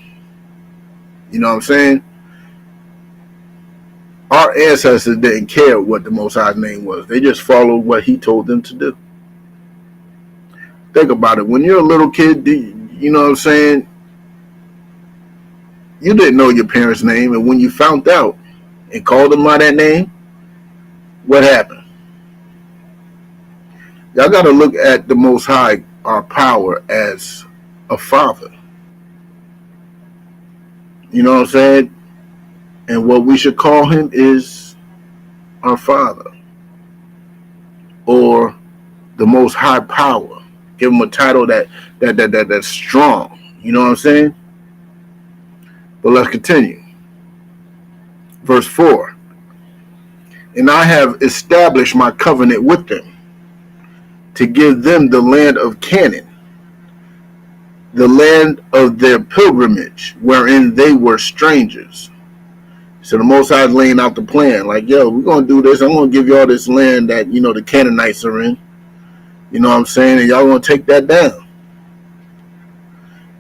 You know what I'm saying? Our ancestors didn't care what the Most High's name was. They just followed what he told them to do. Think about it. When you're a little kid, you know what I'm saying? You didn't know your parents' name, and when you found out and called them by that name, what happened? Y'all got to look at the Most High, our power, as a father. You know what I'm saying? And what we should call him is our Father, or the Most High Power. Give him a title that's strong. You know what I'm saying? But let's continue. Verse 4. And I have established my covenant with them to give them the land of Canaan, the land of their pilgrimage, wherein they were strangers. So the Most High is laying out the plan. Like, yo, we're going to do this. I'm going to give y'all this land that, you know, the Canaanites are in. You know what I'm saying? And y'all going to take that down.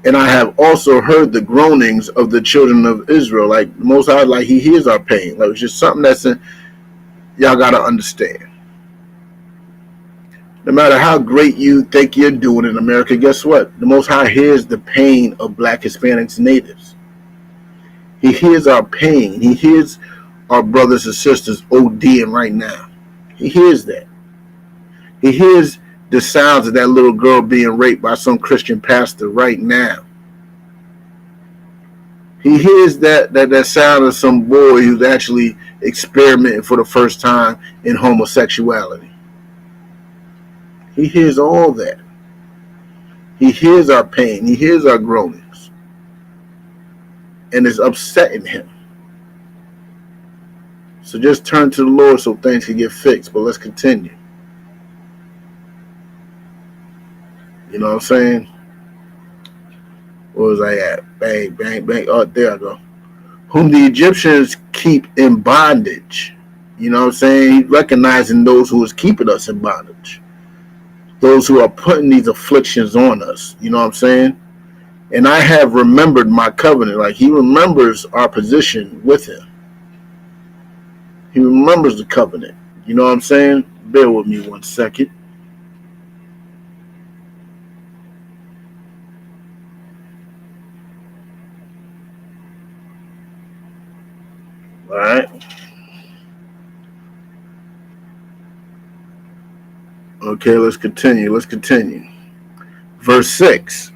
And I have also heard the groanings of the children of Israel. Like, the Most High, like, he hears our pain. Like, it's just something that's in, y'all got to understand. No matter how great you think you're doing in America, guess what? The Most High hears the pain of Black, Hispanics, and Natives. He hears our pain. He hears our brothers and sisters ODing right now. He hears that. He hears the sounds of that little girl being raped by some Christian pastor right now. He hears that sound of some boy who's actually experimenting for the first time in homosexuality. He hears all that. He hears our pain. He hears our groanings. And it's upsetting him. So just turn to the Lord so things can get fixed. But let's continue. You know what I'm saying? Where was I at? Bang, bang, bang. Oh, there I go. Whom the Egyptians keep in bondage. You know what I'm saying? He's recognizing those who is keeping us in bondage. Those who are putting these afflictions on us. You know what I'm saying? And I have remembered my covenant. Like, he remembers our position with him. He remembers the covenant. You know what I'm saying? Bear with me 1 second. All right. Okay, let's continue. Let's continue. Verse 6.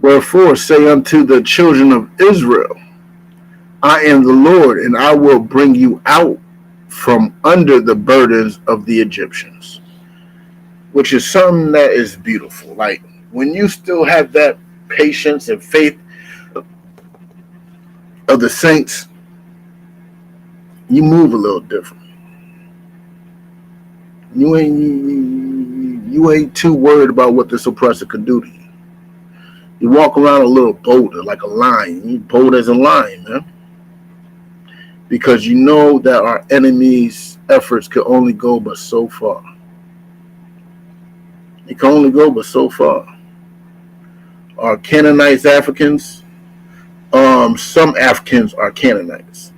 Wherefore say unto the children of Israel, I am the Lord, and I will bring you out from under the burdens of the Egyptians. Which is something that is beautiful. Like, when you still have that patience and faith of the saints, you move a little different. You ain't too worried about what this oppressor could do to you. You walk around a little bolder, like a lion. You bold as a lion, man. because you know that our enemies' efforts can only go but so far. It can only go but so far. Are Canaanites Africans? Some Africans are Canaanites.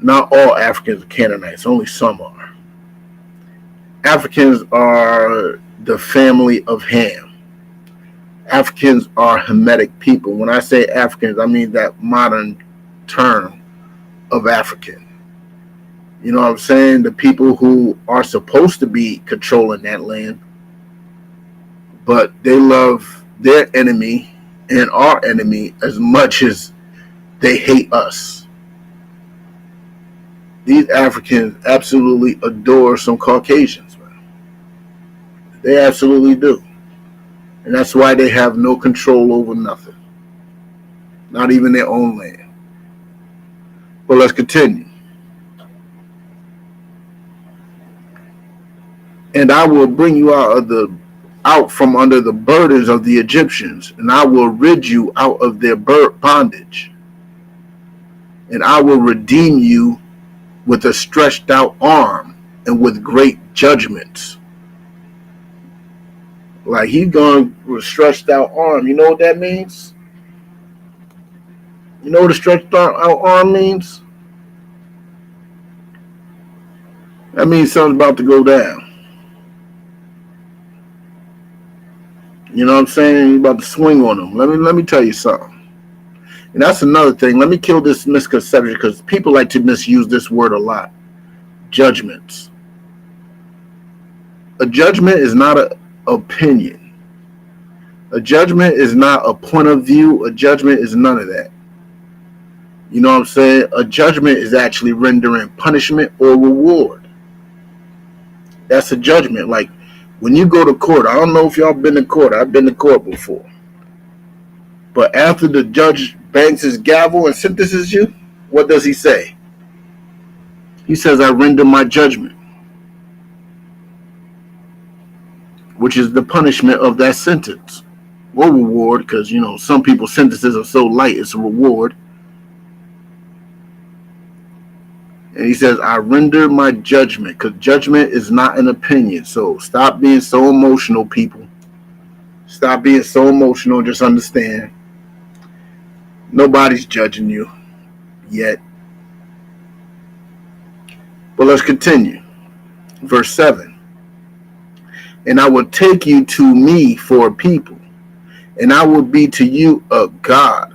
Not all Africans are Canaanites, only some are. Africans are the family of Ham. Africans are Hamitic people. When I say Africans, I mean that modern term of African. You know what I'm saying? The people who are supposed to be controlling that land, but they love their enemy and our enemy as much as they hate us. These Africans absolutely adore some Caucasians, man. They absolutely do. And that's why they have no control over nothing. Not even their own land. But let's continue. And I will bring you out from under the burdens of the Egyptians, and I will rid you out of their bondage. And I will redeem you with a stretched out arm and with great judgments. Like he's going with a stretched out arm. You know what that means? You know what a stretched out arm means? That means something's about to go down. You know what I'm saying? You're about to swing on them. Let me tell you something. And that's another thing. Let me kill this misconception because people like to misuse this word a lot. Judgments. A judgment is not an opinion. A judgment is not a point of view. A judgment is none of that. You know what I'm saying? A judgment is actually rendering punishment or reward. That's a judgment. Like when you go to court, I don't know if y'all been to court. I've been to court before. But after the judge bangs his gavel and sentences you, what does he say? He says, I render my judgment, which is the punishment of that sentence or reward, because, you know, some people's sentences are so light, it's a reward. And he says, I render my judgment, because judgment is not an opinion. So stop being so emotional, people. Stop being so emotional. Just understand. Nobody's judging you yet. But let's continue. Verse 7. And I will take you to me for a people, and I will be to you a God.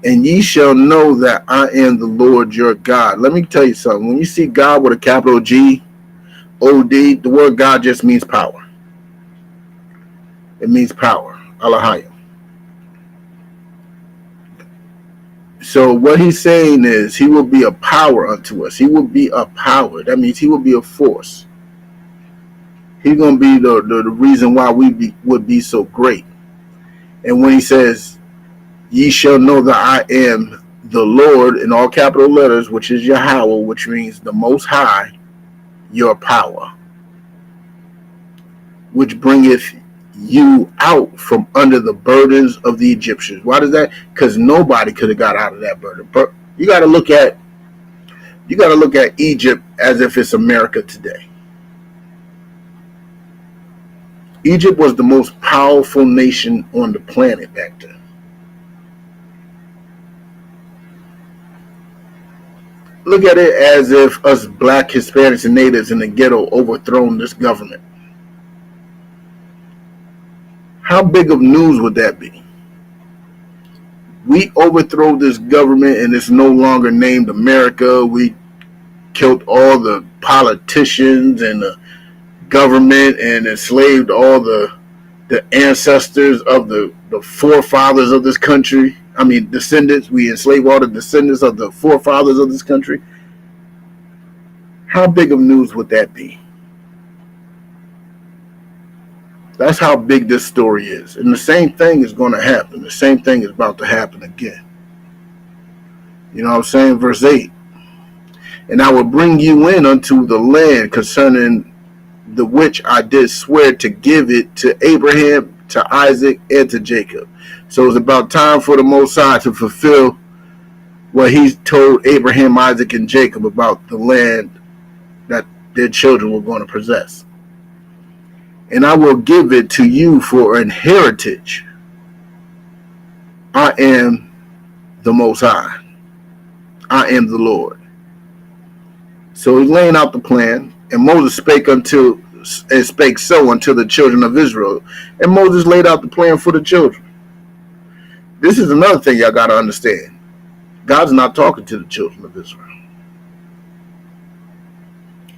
And ye shall know that I am the Lord your God. Let me tell you something. When you see God with a capital G, O-D, the word God just means power. It means power. Alahayim. So what he's saying is he will be a power unto us. He will be a power. That means he will be a force. He's going to be the reason why we would be so great. And when he says, ye shall know that I am the Lord, in all capital letters, which is Yahweh, which means the Most High, your power, which bringeth you out from under the burdens of the Egyptians. Why does that? Because nobody could have got out of that burden. But you got to look at Egypt as if it's America today. Egypt was the most powerful nation on the planet back then. Look at it as if us black Hispanics and natives in the ghetto overthrown this government. How big of news would that be? We overthrow this government and it's no longer named America. We killed all the politicians and the government and enslaved all the ancestors of the forefathers of this country. I mean, descendants. We enslaved all the descendants of the forefathers of this country. How big of news would that be? That's how big this story is. And the same thing is going to happen. The same thing is about to happen again. You know what I'm saying? Verse 8. And I will bring you in unto the land concerning the which I did swear to give it to Abraham, to Isaac, and to Jacob. So it's about time for the Most High to fulfill Well, he told Abraham, Isaac, and Jacob about the land that their children were going to possess. And I will give it to you for an heritage. I am the Most High. I am the Lord. So he's laying out the plan, and Moses spake so unto the children of Israel. And Moses laid out the plan for the children. This is another thing y'all got to understand. God's not talking to the children of Israel.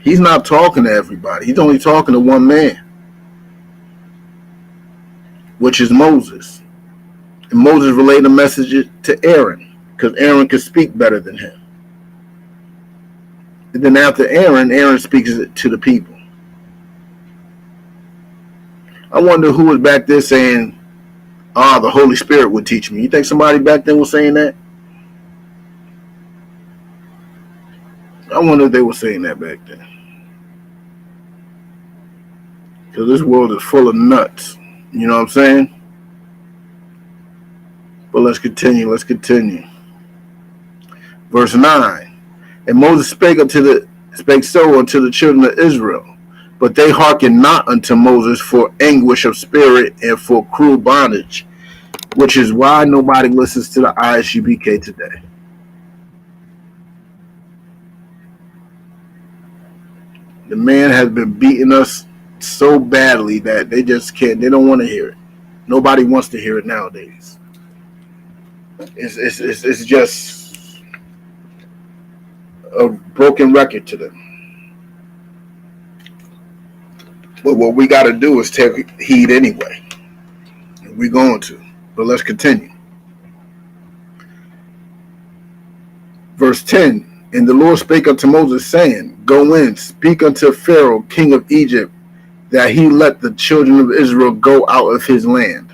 He's not talking to everybody. He's only talking to one man, which is Moses. And Moses relayed the message to Aaron, because Aaron could speak better than him. And then after Aaron speaks it to the people. I wonder who was back there saying, the Holy Spirit would teach me. You think somebody back then was saying that? I wonder if they were saying that back then. Because this world is full of nuts. You know what I'm saying? But let's continue. Verse 9. And Moses spake so unto the children of Israel, but they hearkened not unto Moses for anguish of spirit and for cruel bondage, which is why nobody listens to the ISUPK today. The man has been beating us so badly that they just can't. They don't want to hear it. Nobody wants to hear it nowadays. It's just a broken record to them. But what we got to do is take heed anyway. We're going to. But let's continue. Verse 10. And the Lord spake unto Moses, saying, Go in, speak unto Pharaoh, king of Egypt, that he let the children of Israel go out of his land.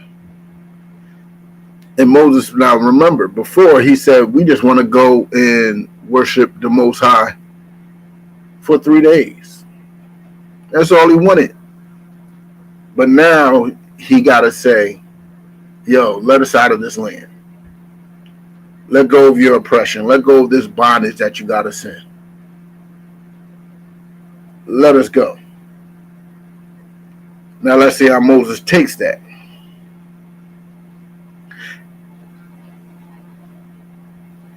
And Moses, now remember, before he said, we just want to go and worship the Most High for 3 days. That's all he wanted. But now he got to say, let us out of this land. Let go of your oppression. Let go of this bondage that you got us in. Let us go. Now let's see how Moses takes that.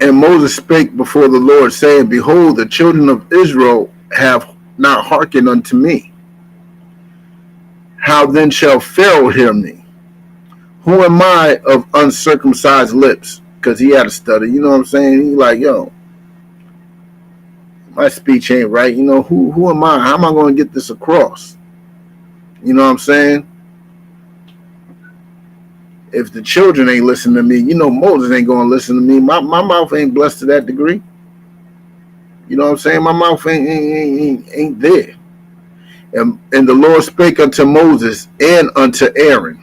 And Moses spake before the Lord, saying, Behold, the children of Israel have not hearkened unto me. How then shall Pharaoh hear me? Who am I of uncircumcised lips? Because he had a stutter, you know what I'm saying? He's like, my speech ain't right. Who am I? How am I going to get this across? You know what I'm saying? If the children ain't listening to me, Moses ain't going to listen to me. My mouth ain't blessed to that degree. You know what I'm saying? My mouth ain't there. And the Lord spake unto Moses and unto Aaron,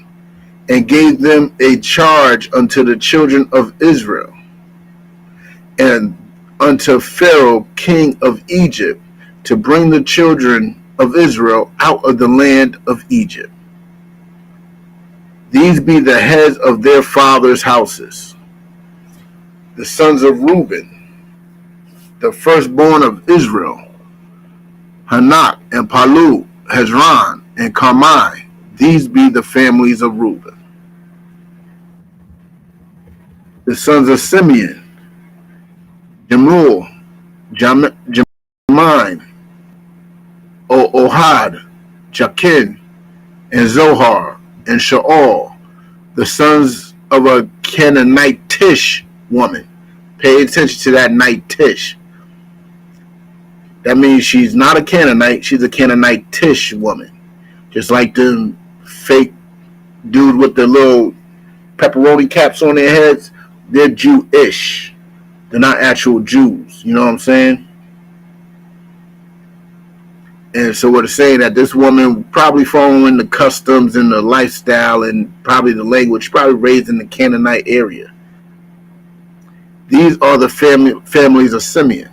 and gave them a charge unto the children of Israel, and unto Pharaoh, king of Egypt, to bring the children of Israel out of the land of Egypt. These be the heads of their fathers' houses. The sons of Reuben, the firstborn of Israel, Hanak and Palu, Hezron and Carmi. These be the families of Reuben. The sons of Simeon, Jemuel, Jamin, Ohad, Jachin, and Zohar, and Shaul, the sons of a Canaanitish woman. Pay attention to that Nitish. That means she's not a Canaanite, she's a Canaanitish woman. Just like the fake dudes with the little pepperoni caps on their heads, they're Jewish. They're not actual Jews. You know what I'm saying? And so what it's saying that this woman probably following the customs and the lifestyle and probably the language, probably raised in the Canaanite area. These are the families of Simeon.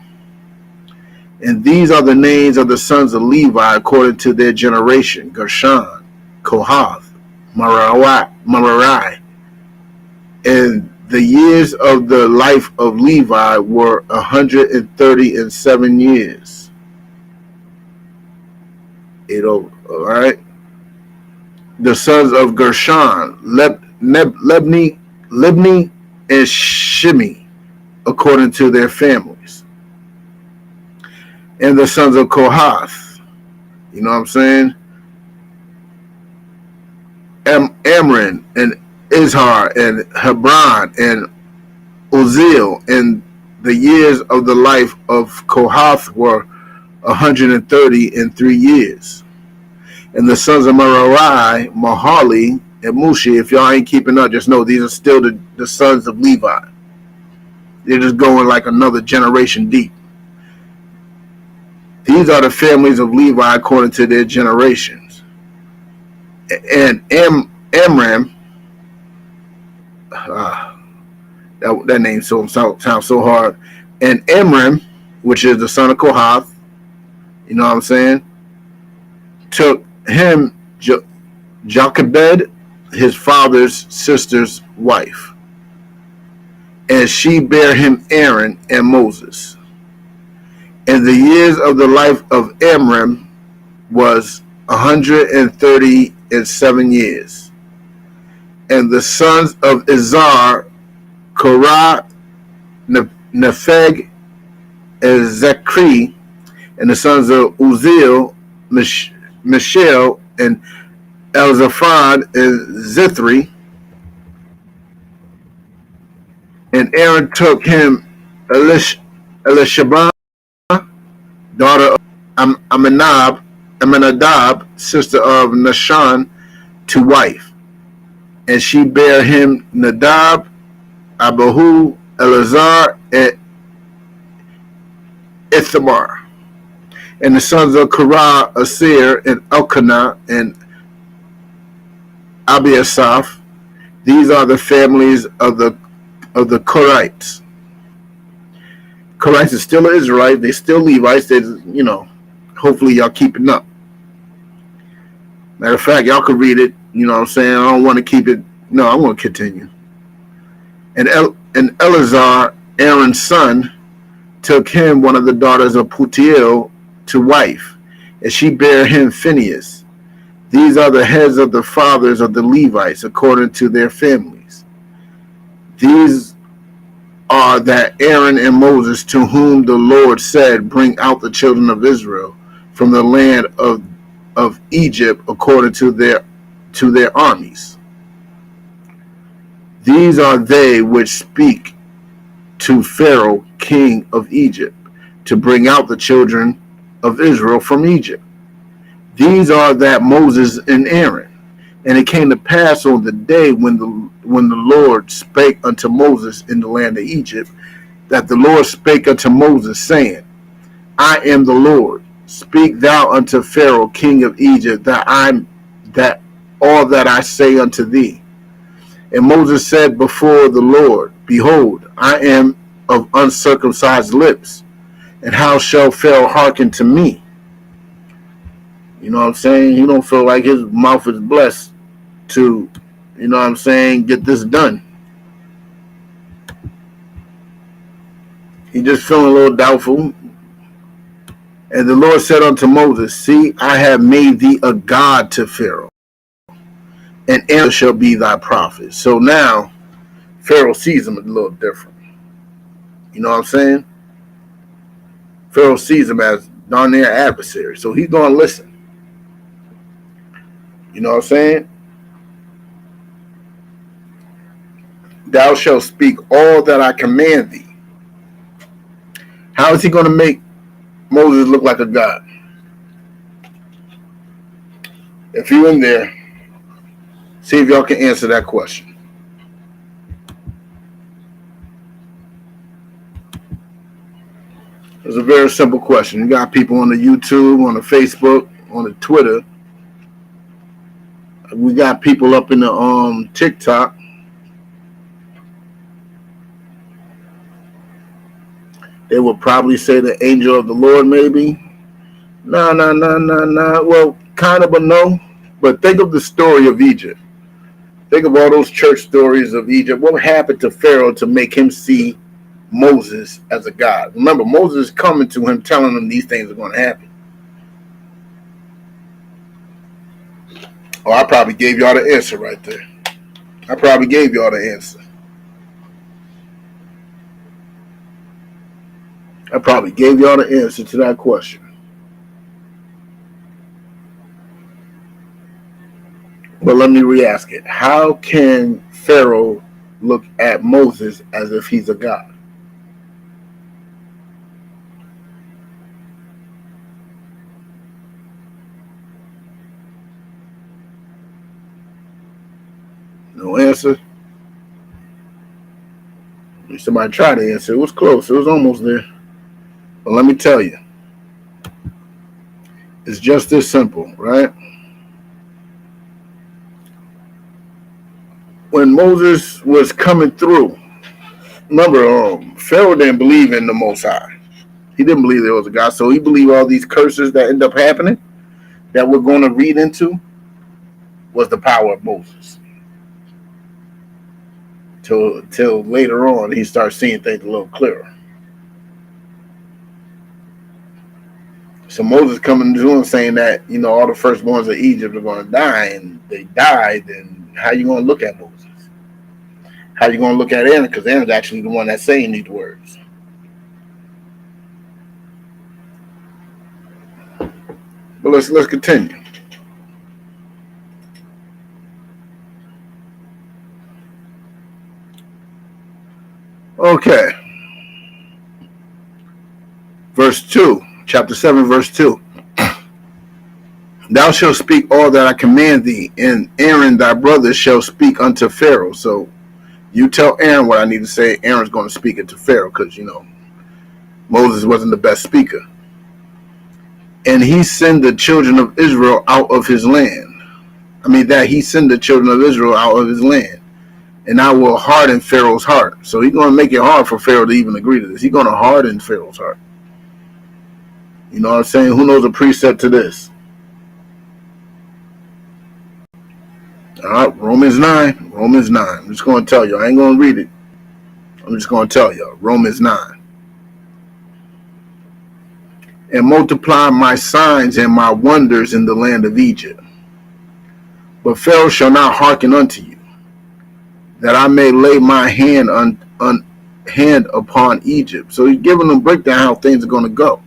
And these are the names of the sons of Levi according to their generation: Gershon, Kohath, Merari. And the years of the life of Levi were 137 years. All right. The sons of Gershon, Libni, and Shimi, according to their families. And the sons of Kohath, you know what I'm saying? Amram and Izhar and Hebron and Uzziel. And the years of the life of Kohath were 133 years. And the sons of Merari, Mahali, and Mushi. If y'all ain't keeping up, just know these are still the sons of Levi. They're just going like another generation deep. These are the families of Levi according to their generations. And Amram, that name sounds so hard. And Amram, which is the son of Kohath, you know what I'm saying, took him Jochebed, his father's sister's wife, and she bare him Aaron and Moses. And the years of the life of Amram was 137 years. And the sons of Izhar, Korah, Nepheg, and Zechri, and the sons of Uzziel, Mishael, and Elzaphan, and Zithri. And Aaron took him Elisheba, daughter of Aminadab, sister of Nahshon, to wife. And she bare him Nadab, Abihu, Eleazar, and Ithamar. And the sons of Korah, Asir, and Elkanah, and Abiasaph. These are the families of the Korites. Korites is still an Israelite. They're still Levites. They, hopefully y'all keeping up. Matter of fact, y'all can read it. You know what I'm saying? I don't want to keep it. No, I'm going to continue. And Eleazar, Aaron's son, took him one of the daughters of Putiel to wife, and she bare him Phinehas. These are the heads of the fathers of the Levites according to their families. These are that Aaron and Moses, to whom the Lord said, bring out the children of Israel from the land of Egypt according to their armies. These are they which speak to Pharaoh, king of Egypt, to bring out the children of Israel from Egypt. These are that Moses and Aaron. And it came to pass on the day when the Lord spake unto Moses in the land of Egypt, that the Lord spake unto Moses, saying, I am the Lord. Speak thou unto Pharaoh, king of Egypt, that all that I say unto thee. And Moses said before the Lord, behold, I am of uncircumcised lips, and how shall Pharaoh hearken to me? You know what I'm saying? He don't feel like his mouth is blessed to, you know what I'm saying, get this done. He just feeling a little doubtful. And the Lord said unto Moses, see, I have made thee a god to Pharaoh, and Aaron shall be thy prophet. So now Pharaoh sees him a little different. You know what I'm saying? Pharaoh sees him as darn near adversary. So he's going to listen. You know what I'm saying? Thou shalt speak all that I command thee. How is he going to make Moses look like a god? If you're in there, see if y'all can answer that question. It's a very simple question. You got people on the YouTube, on the Facebook, on the Twitter. We got people up in the TikTok. They would probably say the angel of the Lord, maybe. No. Well, kind of, but no. But think of the story of Egypt. Think of all those church stories of Egypt. What happened to Pharaoh to make him see Moses as a god? Remember, Moses is coming to him telling him these things are going to happen. Oh, I probably gave y'all the answer right there. I probably gave y'all the answer. I probably gave y'all the answer to that question. But let me re-ask it. How can Pharaoh look at Moses as if he's a god? No answer? Somebody tried to answer. It was close. It was almost there. But let me tell you. It's just this simple, right? When Moses was coming through, remember, Pharaoh didn't believe in the Most High. He didn't believe there was a God, so he believed all these curses that end up happening that we're going to read into was the power of Moses. Till later on, he starts seeing things a little clearer. So Moses coming to him saying that, all the firstborns of Egypt are going to die, and they died, and how you going to look at Moses? How you going to look at Aaron? Because Aaron's actually the one that's saying these words. But let's continue. Okay. Verse 2, chapter 7, verse 2. Thou shalt speak all that I command thee, and Aaron thy brother shall speak unto Pharaoh. So you tell Aaron what I need to say. Aaron's going to speak it to Pharaoh because, Moses wasn't the best speaker. And he sent the children of Israel out of his land. He sent the children of Israel out of his land. And I will harden Pharaoh's heart. So he's going to make it hard for Pharaoh to even agree to this. He's going to harden Pharaoh's heart. You know what I'm saying? Who knows a precept to this? All right, Romans 9. Romans 9. I'm just going to tell you. I ain't going to read it. I'm just going to tell you. Romans 9. And multiply my signs and my wonders in the land of Egypt. But Pharaoh shall not hearken unto you, that I may lay my hand upon Egypt. So he's giving them a breakdown how things are going to go.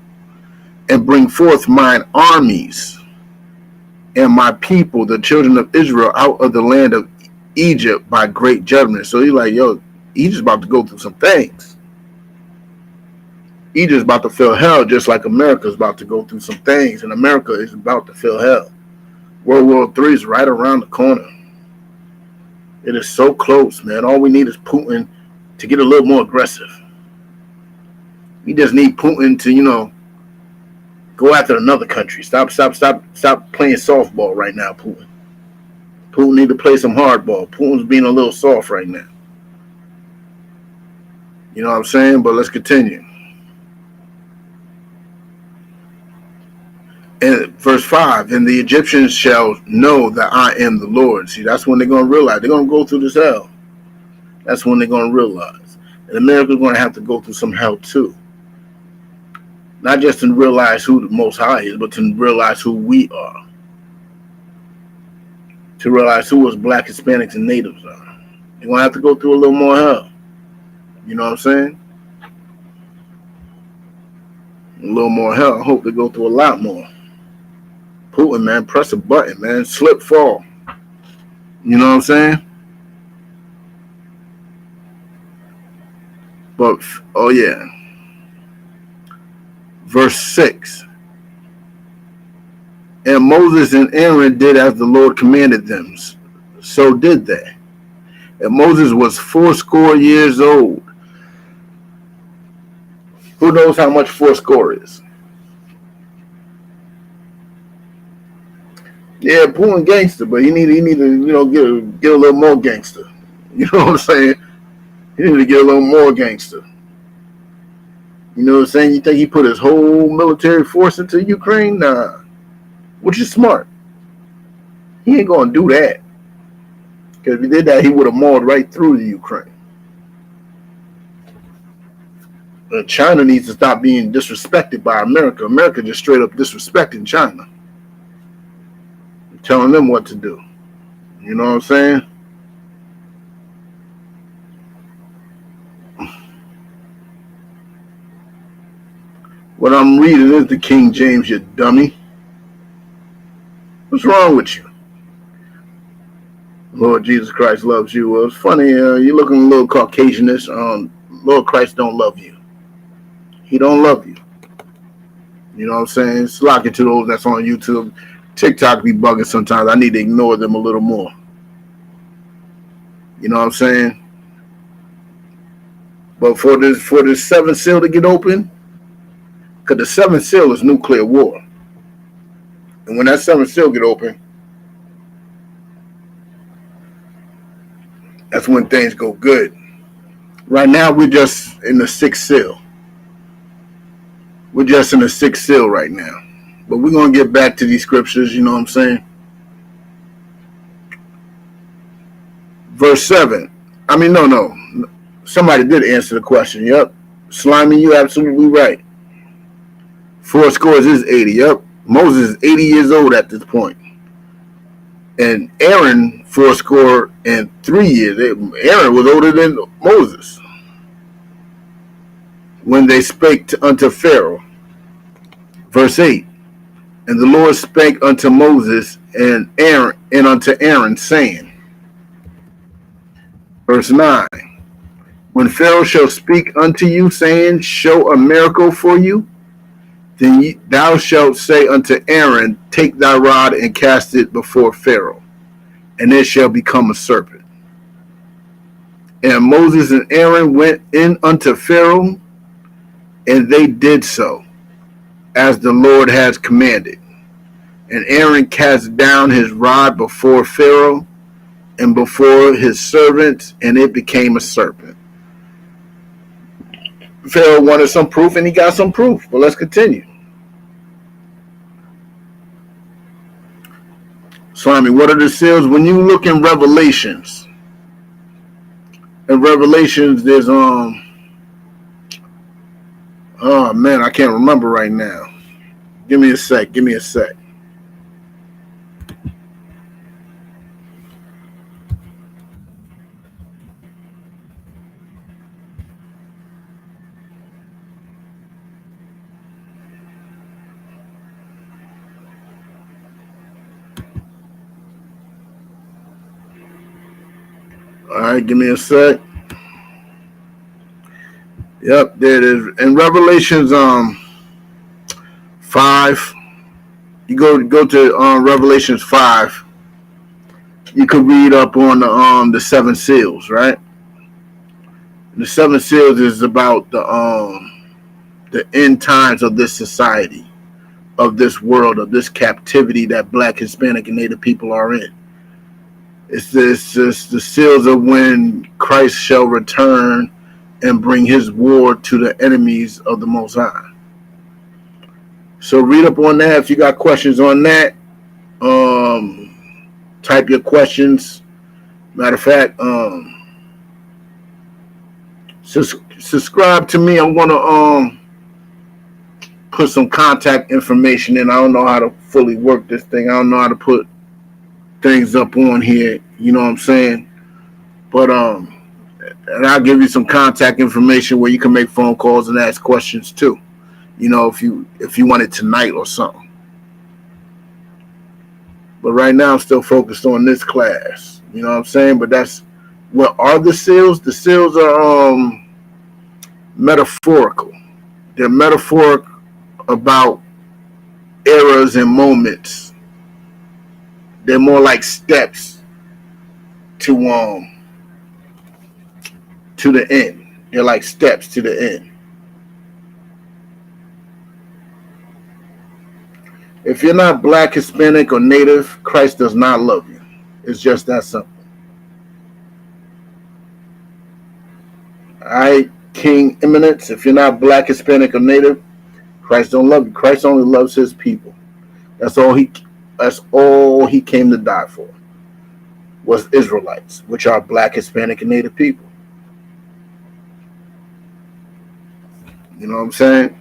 And bring forth mine armies and my people, the children of Israel, out of the land of Egypt by great judgment. So he's like, Egypt's about to go through some things. Egypt's about to feel hell, just like America's about to go through some things. And America is about to feel hell. World War III is right around the corner. It is so close, man. All we need is Putin to get a little more aggressive. We just need Putin to, go after another country. Stop playing softball right now, Putin. Putin need to play some hardball. Putin's being a little soft right now. You know what I'm saying? But let's continue. And verse 5, and the Egyptians shall know that I am the Lord. See, that's when they're going to realize. They're going to go through this hell. That's when they're going to realize. And America's going to have to go through some hell too. Not just to realize who the Most High is, but to realize who we are. To realize who us Black, Hispanics, and Natives are. They're going to have to go through a little more hell. You know what I'm saying? A little more hell. I hope they go through a lot more. Putin, man, press a button, man. Slip, fall. You know what I'm saying? But, oh yeah. Verse 6. And Moses and Aaron did as the Lord commanded them. So did they. And Moses was 80 years old. Who knows how much 80 is? Yeah, Putin gangster, but he need to get a little more gangster. You know what I'm saying? He need to get a little more gangster. You know what I'm saying? You think he put his whole military force into Ukraine? Nah. Which is smart. He ain't gonna do that. Because if he did that, he would have mauled right through the Ukraine. China needs to stop being disrespected by America. America just straight up disrespecting China, telling them what to do. You know what I'm saying? What I'm reading is the King James, you dummy. What's wrong with you? Lord Jesus Christ loves you. Well, it's funny, you're looking a little Caucasianish. Lord Christ don't love you. He don't love you. You know what I'm saying? It's locking to those that's on YouTube. TikTok be bugging sometimes. I need to ignore them a little more. You know what I'm saying? But for this seventh seal to get open, because the seventh seal is nuclear war. And when that seventh seal get open, that's when things go good. Right now, we're just in the sixth seal. We're just in the sixth seal right now. But we're going to get back to these scriptures, you know what I'm saying? Verse 7. I mean, no. Somebody did answer the question. Yep. Slimy, you absolutely right. 4 scores is 80. Yep. Moses is 80 years old at this point. And Aaron, 4 score and 3 years. Aaron was older than Moses when they spake unto Pharaoh. Verse 8. And the Lord spake unto Moses and Aaron and unto Aaron, saying, verse 9. When Pharaoh shall speak unto you, saying, show a miracle for you, then thou shalt say unto Aaron, take thy rod and cast it before Pharaoh, and it shall become a serpent. And Moses and Aaron went in unto Pharaoh, and they did so, as the Lord has commanded. And Aaron cast down his rod before Pharaoh and before his servants, and it became a serpent. Pharaoh wanted some proof, and he got some proof. But let's continue. Slimy, what are the seals? When you look in Revelations, there's oh man, I can't remember right now. Give me a sec. All right, give me a sec. Yep, there it is. In Revelations 5, you go to Revelations 5. You could read up on the 7 seals, right? And the 7 seals is about the end times of this society, of this world, of this captivity that Black, Hispanic, and Native people are in. It's just the seals of when Christ shall return and bring his war to the enemies of the Most High. So read up on that. If you got questions on that, type your questions. Matter of fact, subscribe to me. I'm gonna put some contact information in. I don't know how to fully work this thing. I don't know how to put things up on here, you know what I'm saying? But and I'll give you some contact information where you can make phone calls and ask questions too. You know, if you want it tonight or something. But right now I'm still focused on this class. You know what I'm saying? But that's what are the seals? The seals are metaphorical. They're metaphoric about eras and moments. They're more like steps to the end. They're like steps to the end. If you're not Black, Hispanic, or Native, Christ does not love you. It's just that simple. All right, King Eminence, if you're not Black, Hispanic, or Native, Christ don't love you. Christ only loves his people. That's all he came to die for. was Israelites, which are black, Hispanic, and Native people. You know what I'm saying?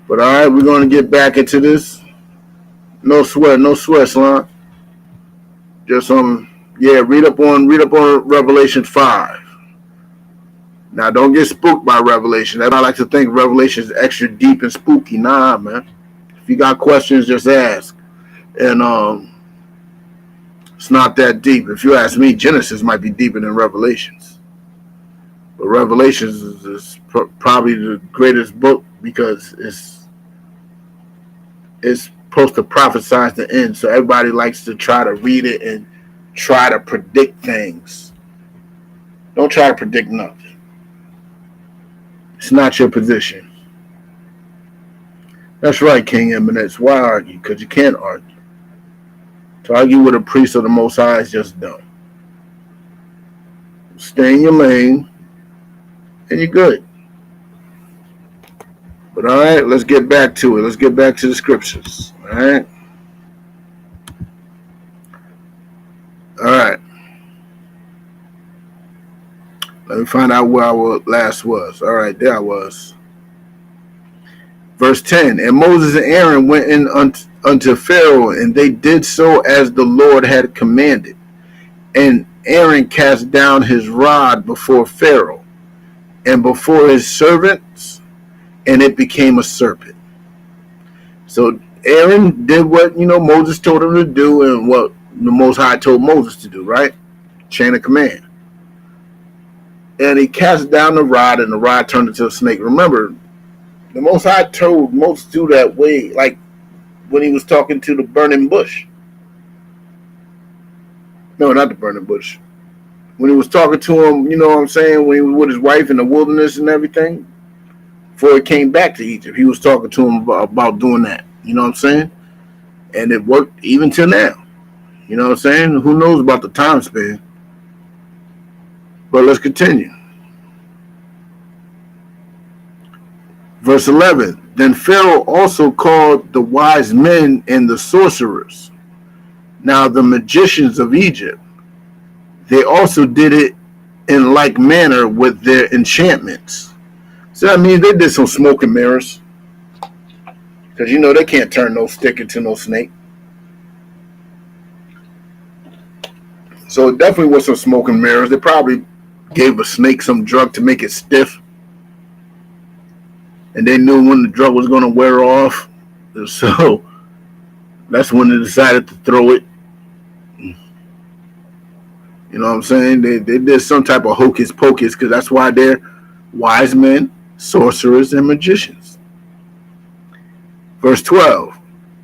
But all right, we're going to get back into this. No sweat, no sweat, Slime. Just yeah, read up on Revelation 5. Now don't get spooked by Revelation. I like to think Revelation is extra deep and spooky. Nah, man. If you got questions, just ask. And it's not that deep. If you ask me, Genesis might be deeper than Revelations. But Revelations is probably the greatest book because it's supposed to prophesy the end. So everybody likes to try to read it and try to predict things. Don't try to predict nothing. It's not your position. That's right, King Eminence. Why argue? Because you can't argue. To argue with a priest of the Most High is just dumb. Stay in your lane, and you're good. But all right, let's get back to it. Let's get back to the scriptures. All right. All right. Let me find out where I last was. All right, there I was. Verse 10, and Moses and Aaron went in unto Pharaoh, and they did so as the Lord had commanded. And Aaron cast down his rod before Pharaoh and before his servants, and it became a serpent. So Aaron did what, Moses told him to do and what the Most High told Moses to do, right? Chain of command. And he cast down the rod, and the rod turned into a snake. Remember, the Most High told Moses to do that way, like when he was talking to the burning bush. No, not the burning bush. When he was talking to him, you know what I'm saying, when he was with his wife in the wilderness and everything, before he came back to Egypt, he was talking to him about doing that. You know what I'm saying? And it worked even till now. You know what I'm saying? Who knows about the time span? But let's continue. Verse 11, then Pharaoh also called the wise men and the sorcerers. Now the magicians of Egypt, they also did it in like manner with their enchantments. So that means they did some smoke and mirrors. Because they can't turn no stick into no snake. So it definitely was some smoke and mirrors. They probably gave a snake some drug to make it stiff. And they knew when the drug was going to wear off. So that's when they decided to throw it. You know what I'm saying? They did some type of hocus pocus because that's why they're wise men, sorcerers, and magicians. Verse 12,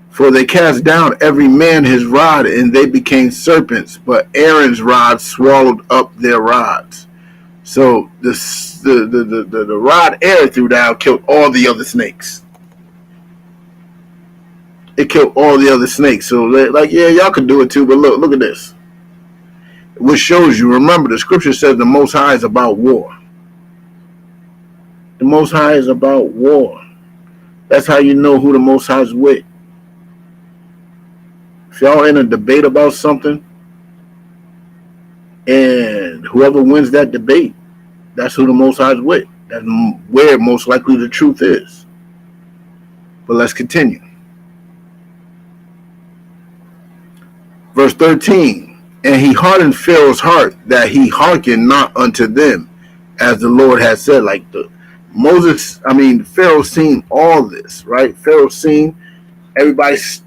for they cast down every man his rod, and they became serpents, but Aaron's rod swallowed up their rods. So the rod Aaron threw down killed all the other snakes. It killed all the other snakes. So yeah, y'all can do it too, but look at this. Which shows you, remember, the scripture says the Most High is about war. The Most High is about war. That's how you know who the Most High is with. If y'all in a debate about something, and whoever wins that debate, that's who the Most High is with. That's where most likely the truth is. But let's continue. Verse 13, and he hardened Pharaoh's heart that he hearkened not unto them, as the Lord had said. Like Pharaoh seen all this, right? Pharaoh seen everybody's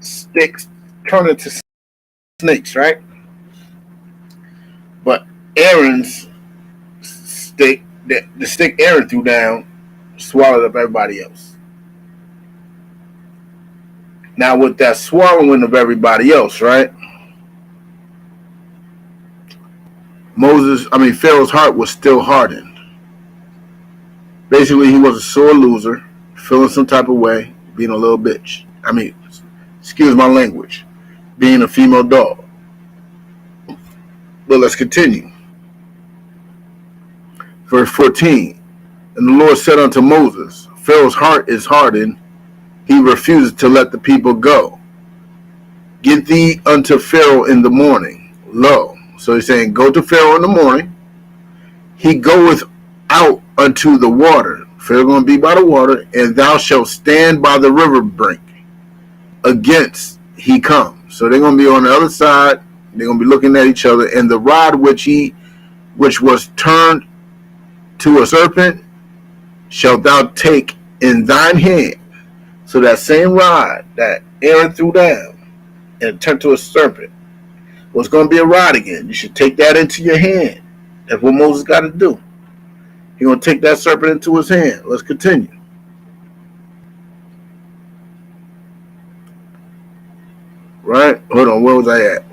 sticks turn into snakes, right? But Aaron's stick, the stick Aaron threw down, swallowed up everybody else. Now with that swallowing of everybody else, right? Pharaoh's heart was still hardened. Basically, he was a sore loser, feeling some type of way, being a little bitch. Excuse my language, being a female dog. But let's continue. Verse 14, and the Lord said unto Moses, Pharaoh's heart is hardened, he refuses to let the people go. Get thee unto Pharaoh in the morning. Lo. So he's saying, go to Pharaoh in the morning. He goeth out unto the water. Pharaoh going to be by the water, and thou shalt stand by the river brink. Against he comes. So they're going to be on the other side. They're going to be looking at each other. And the rod which was turned to a serpent shalt thou take in thine hand. So that same rod that Aaron threw down and turned to a serpent was going to be a rod again. You should take that into your hand. That's what Moses got to do. He's going to take that serpent into his hand. Let's continue. Right? Hold on. Where was I at?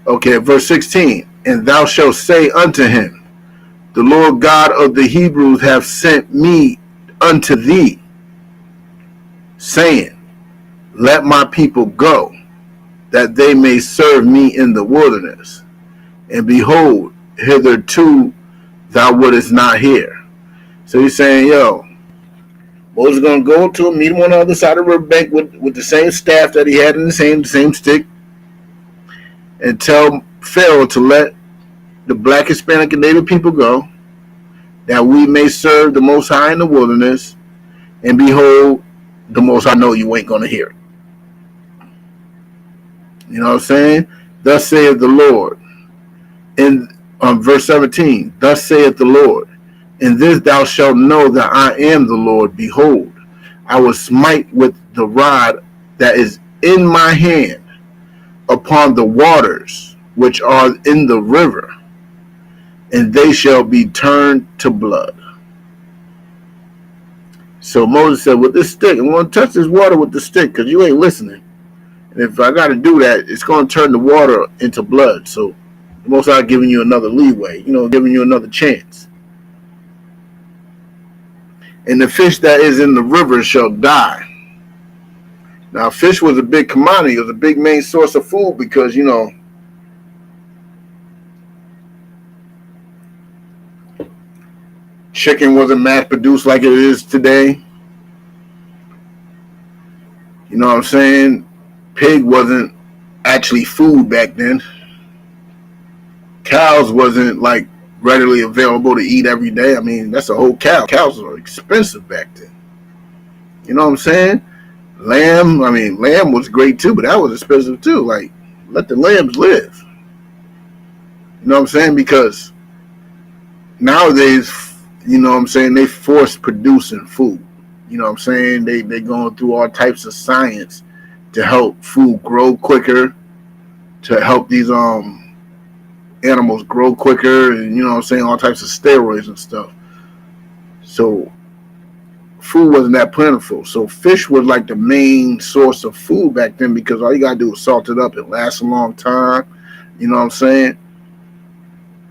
Okay, verse 16. And thou shalt say unto him, the Lord God of the Hebrews hath sent me unto thee, saying, let my people go, that they may serve me in the wilderness. And behold, hitherto thou wouldest not hear. So he's saying, yo, Moses is going to go to him, meet him on the other side of the riverbank with the same staff that he had in the same stick, and tell Pharaoh to let the black, Hispanic, and Native people go, that we may serve the Most High in the wilderness. And behold, the Most High know you ain't going to hear it. You know what I'm saying? Thus saith the Lord. In verse 17, thus saith the Lord, in this thou shalt know that I am the Lord. Behold, I will smite with the rod that is in my hand upon the waters which are in the river, and they shall be turned to blood. So Moses said, with this stick, I'm going to touch this water with the stick because you ain't listening. And if I got to do that, it's going to turn the water into blood. So the Most High giving you another leeway, giving you another chance. And the fish that is in the river shall die. Now, fish was a big commodity. It was a big main source of food because, chicken wasn't mass produced like it is today. You know what I'm saying? Pig wasn't actually food back then. Cows wasn't like readily available to eat every day. I mean, that's a whole cow. Cows were expensive back then. You know what I'm saying? Lamb was great too, but that was expensive too. Like, let the lambs live. You know what I'm saying? Because nowadays, they force producing food. You know what I'm saying? They going through all types of science to help food grow quicker, to help these animals grow quicker, and all types of steroids and stuff. So food wasn't that plentiful. So fish was like the main source of food back then because all you gotta do is salt it up. It lasts a long time. You know what I'm saying?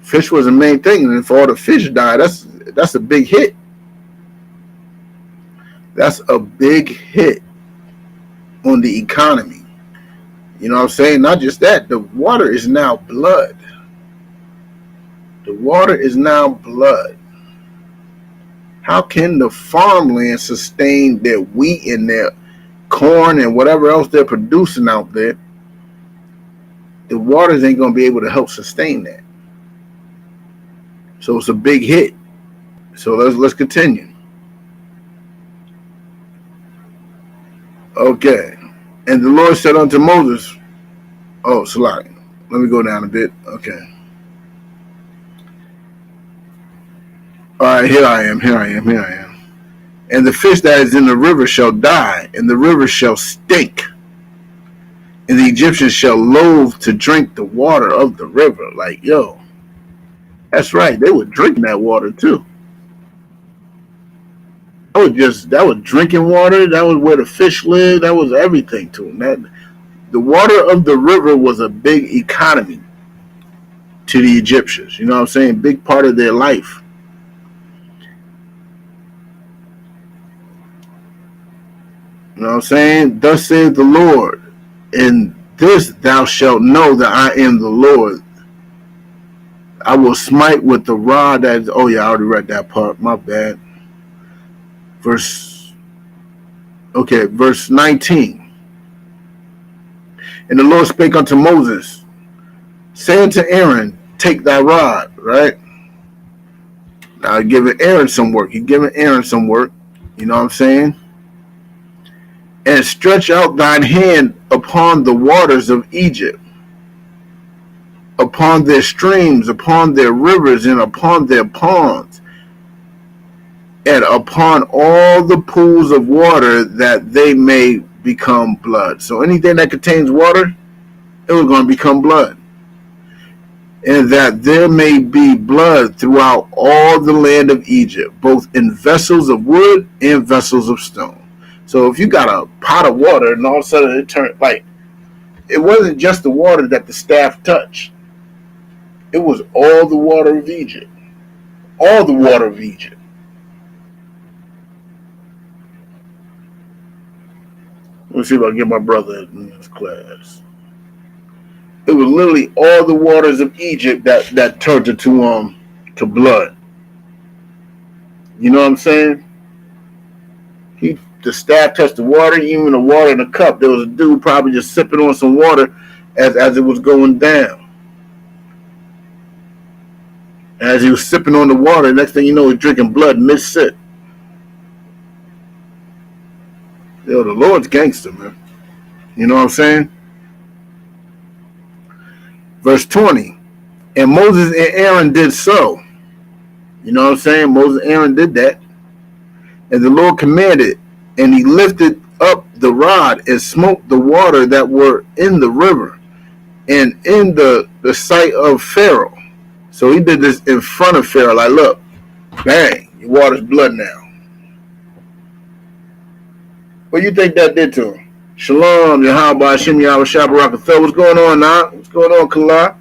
Fish was the main thing, and if all the fish died, that's a big hit. That's a big hit on the economy. You know what I'm saying? Not just that, the water is now blood. The water is now blood. How can the farmland sustain their wheat and their corn and whatever else they're producing out there? The waters ain't going to be able to help sustain that. So it's a big hit. So let's continue. Okay. And the Lord said unto Moses, Salaki, let me go down a bit. Okay. All right, here I am. And the fish that is in the river shall die, and the river shall stink, and the Egyptians shall loathe to drink the water of the river. Like, yo, that's right. They were drinking that water too. That was drinking water. That was where the fish lived. That was everything to them. The water of the river was a big economy to the Egyptians. You know what I'm saying? Big part of their life. You know what I'm saying? Thus saith the Lord, in this thou shalt know that I am the Lord. I will smite with the rod that... Oh, yeah, I already read that part. My bad. Verse 19. And the Lord spake unto Moses, saying to Aaron, take thy rod, right? Now giving Aaron some work. He's giving Aaron some work. You know what I'm saying? And stretch out thine hand upon the waters of Egypt, upon their streams, upon their rivers, and upon their ponds, and upon all the pools of water, that they may become blood. So anything that contains water, it was going to become blood. And that there may be blood throughout all the land of Egypt, both in vessels of wood and vessels of stone. So if you got a pot of water and all of a sudden it turned, like, it wasn't just the water that the staff touched. It was all the water of Egypt. All the water of Egypt. Let me see if I can get my brother in this class. It was literally all the waters of Egypt that turned it to blood. You know what I'm saying? The staff touched the water, even the water in the cup. There was a dude probably just sipping on some water as it was going down. As he was sipping on the water, next thing you know, he's drinking blood mid-sip. Yo, the Lord's gangster, man. You know what I'm saying? Verse 20. And Moses and Aaron did so. You know what I'm saying? Moses and Aaron did that. And the Lord commanded, and he lifted up the rod and smote the water that were in the river and in the sight of Pharaoh. So he did this in front of Pharaoh, like, look, bang, your water's blood now. What do you think that did to him? Shalom, Yahweh, Hashem, Yahweh, Shabbat, what's going on now? What's going on, Kala?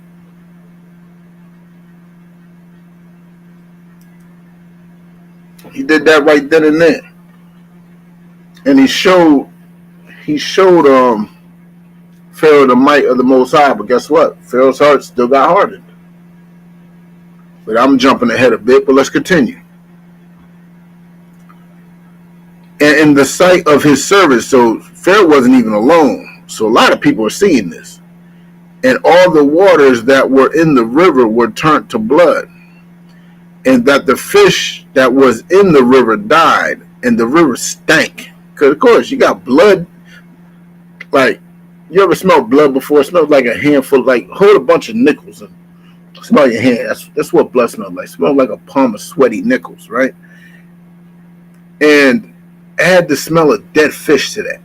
He did that right then and there. And he showed Pharaoh the might of the Most High, but guess what? Pharaoh's heart still got hardened. But I'm jumping ahead a bit, but let's continue. And in the sight of his servants, so Pharaoh wasn't even alone. So a lot of people are seeing this. And all the waters that were in the river were turned to blood. And that the fish that was in the river died, and the river stank. Because, of course, you got blood. Like, you ever smelled blood before? It smells like a handful, like, hold a bunch of nickels and smell your hand. That's what blood smells like. It smells like a palm of sweaty nickels, right? And add the smell of dead fish to that.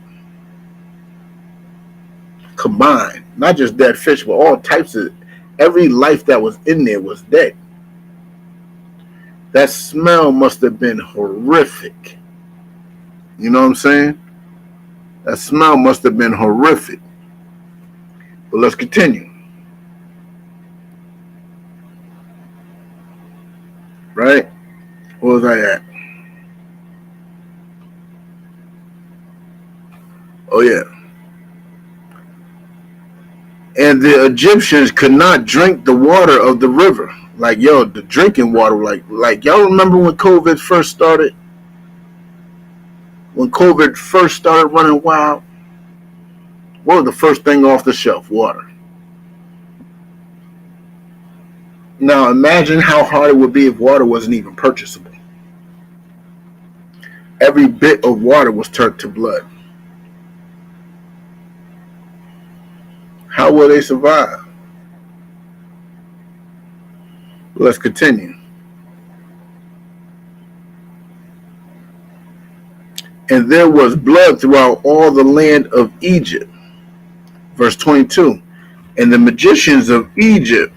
Combined. Not just dead fish, but all types of, every life that was in there was dead. That smell must have been horrific. You know what I'm saying? That smell must have been horrific. But let's continue. Right? Where was I at? Oh, yeah. And the Egyptians could not drink the water of the river. Like, yo, the drinking water, like y'all remember when COVID first started? When COVID first started running wild? What was the first thing off the shelf? Water. Now, imagine how hard it would be if water wasn't even purchasable. Every bit of water was turned to blood. How will they survive? Let's continue. And there was blood throughout all the land of Egypt. Verse 22. And the magicians of Egypt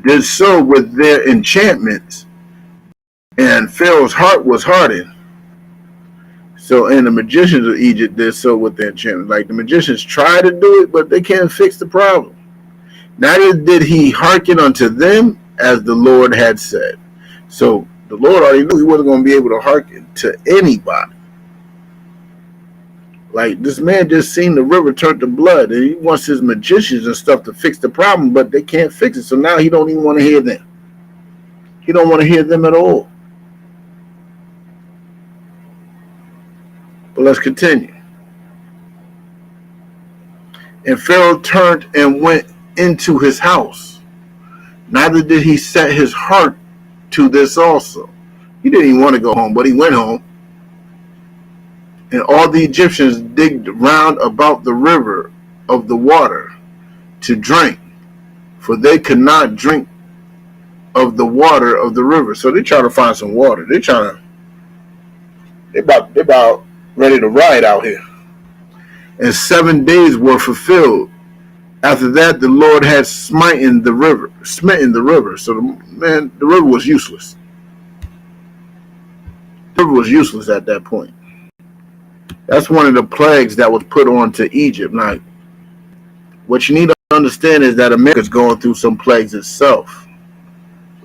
did so with their enchantments, and Pharaoh's heart was hardened. So, and the magicians of Egypt did so with their enchantments. Like, the magicians try to do it, but they can't fix the problem. Neither did he hearken unto them, as the Lord had said. So the Lord already knew he wasn't going to be able to hearken to anybody. Like, this man just seen the river turn to blood, and he wants his magicians and stuff to fix the problem, but they can't fix it. So now he don't even want to hear them. He don't want to hear them at all. But let's continue. And Pharaoh turned and went into his house. Neither did he set his heart to this also. He didn't even want to go home, but he went home. And all the Egyptians digged round about the river of the water to drink, for they could not drink of the water of the river. So they try to find some water. They about ready to ride out here. And 7 days were fulfilled. After that, the Lord had smitten the river. So the river was useless. The river was useless at that point. That's one of the plagues that was put on to Egypt. Now, what you need to understand is that America's going through some plagues itself.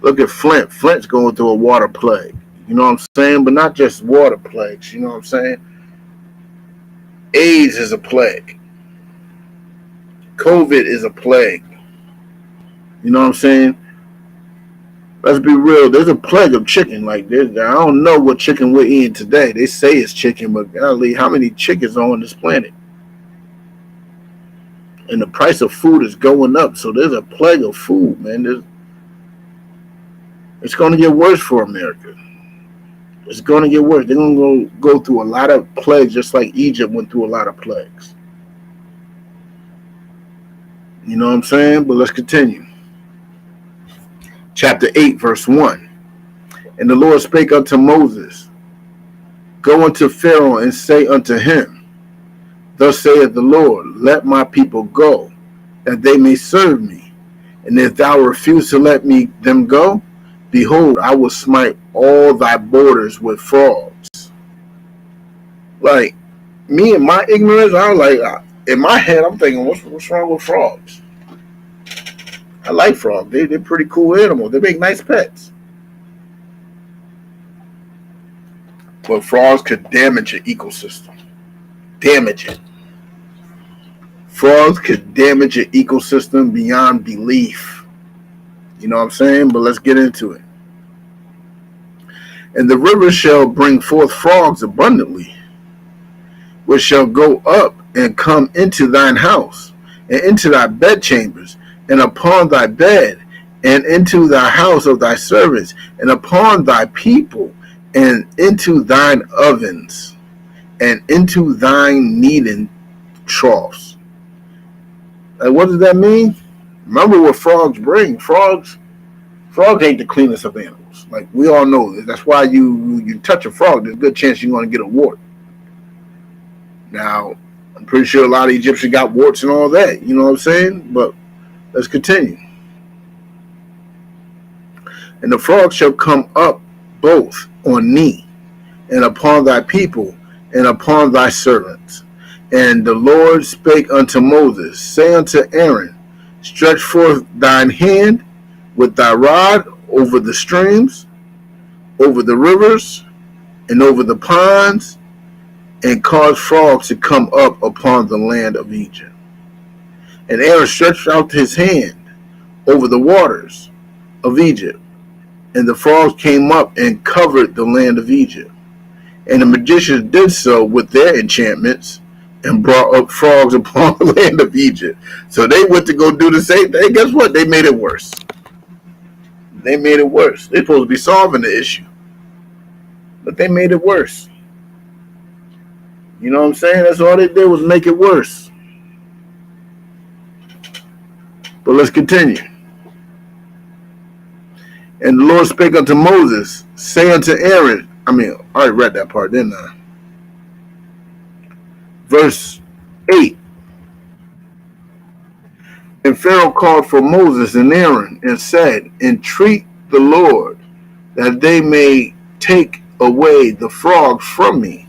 Look at Flint. Flint's going through a water plague. You know what I'm saying? But not just water plagues. You know what I'm saying? AIDS is a plague. COVID is a plague. You know what I'm saying? Let's be real. There's a plague of chicken. Like this, I don't know what chicken we're eating today. They say it's chicken, but golly, how many chickens are on this planet? And the price of food is going up. So there's a plague of food, man. It's going to get worse for America. It's going to get worse. They're going to go through a lot of plagues, just like Egypt went through a lot of plagues. You know what I'm saying? But let's continue. Chapter 8, verse 1. And the Lord spake unto Moses, Go unto Pharaoh and say unto him, Thus saith the Lord, Let my people go, that they may serve me. And if thou refuse to let them go, behold, I will smite all thy borders with frogs. Like, me and my ignorance, I was like, in my head, I'm thinking, what's wrong with frogs? I like frogs. They're pretty cool animals. They make nice pets. But frogs could damage your ecosystem. Damage it. Frogs could damage your ecosystem beyond belief. You know what I'm saying? But let's get into it. And the river shall bring forth frogs abundantly, which shall go up and come into thine house, and into thy bedchambers, and upon thy bed, and into thy house of thy servants, and upon thy people, and into thine ovens, and into thine kneading troughs. And what does that mean? Remember what frogs bring. Frogs ain't the cleanest of animals. Like we all know this. That's why you touch a frog, there's a good chance you're going to get a wart. Now, I'm pretty sure a lot of Egyptians got warts and all that. You know what I'm saying? But let's continue. And the frogs shall come up both on thee, and upon thy people, and upon thy servants. And the Lord spake unto Moses, Say unto Aaron, Stretch forth thine hand with thy rod over the streams, over the rivers, and over the ponds, and cause frogs to come up upon the land of Egypt. And Aaron stretched out his hand over the waters of Egypt, and the frogs came up and covered the land of Egypt. And the magicians did so with their enchantments, and brought up frogs upon the land of Egypt. So they went to go do the same thing. Guess what? They made it worse. They made it worse. They're supposed to be solving the issue, but they made it worse. You know what I'm saying? That's all they did was make it worse. But let's continue. And the Lord spake unto Moses, Say unto Aaron, I already read that part, didn't I? Verse 8. And Pharaoh called for Moses and Aaron and said, Entreat the Lord that they may take away the frogs from me.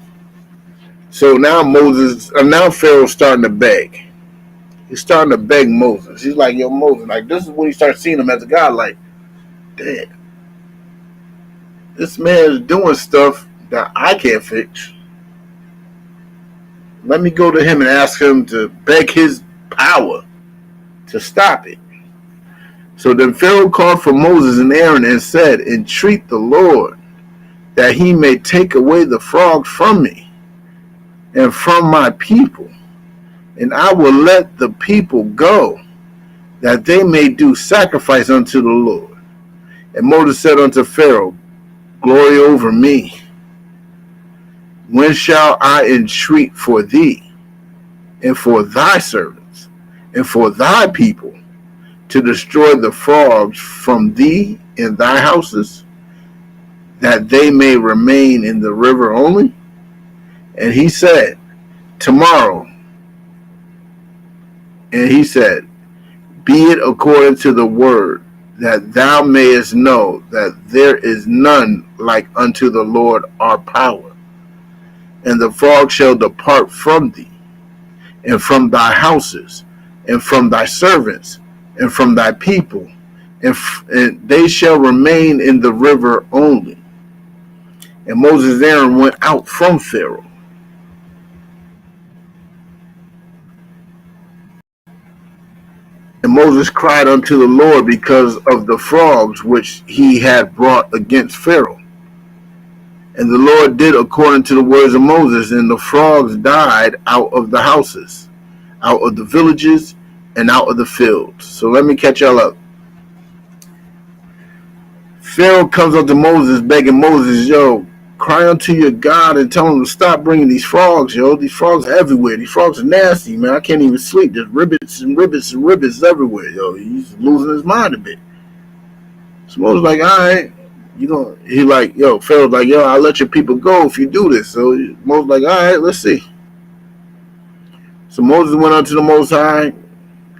So now Pharaoh's starting to beg. He's starting to beg Moses. He's like, Yo, Moses, like this is when he starts seeing him as a guy, like, damn, this man is doing stuff that I can't fix. Let me go to him and ask him to beg his power to stop it. So then Pharaoh called for Moses and Aaron and said, Entreat the Lord that he may take away the frogs from me and from my people and I will let the people go, that they may do sacrifice unto the Lord. And Moses said unto Pharaoh, Glory over me. When shall I entreat for thee, and for thy servants, and for thy people, to destroy the frogs from thee in thy houses, that they may remain in the river only? And he said, Tomorrow. And he said, Be it according to the word, that thou mayest know that there is none like unto the Lord our power. And the frog shall depart from thee, and from thy houses, and from thy servants, and from thy people, and they shall remain in the river only. And Moses and Aaron went out from Pharaoh. And Moses cried unto the Lord because of the frogs which he had brought against Pharaoh. And the Lord did according to the words of Moses, and the frogs died out of the houses, out of the villages, and out of the fields. So let me catch y'all up. Pharaoh comes up to Moses, begging Moses, yo, cry unto your God and tell him to stop bringing these frogs, yo. These frogs are everywhere. These frogs are nasty, man. I can't even sleep. There's rivets and rivets and rivets everywhere, yo. He's losing his mind a bit. So Moses like, all right. He like, yo, Pharaoh's like, yo, I'll let your people go if you do this. So Moses like, all right, let's see. So Moses went unto the Most High,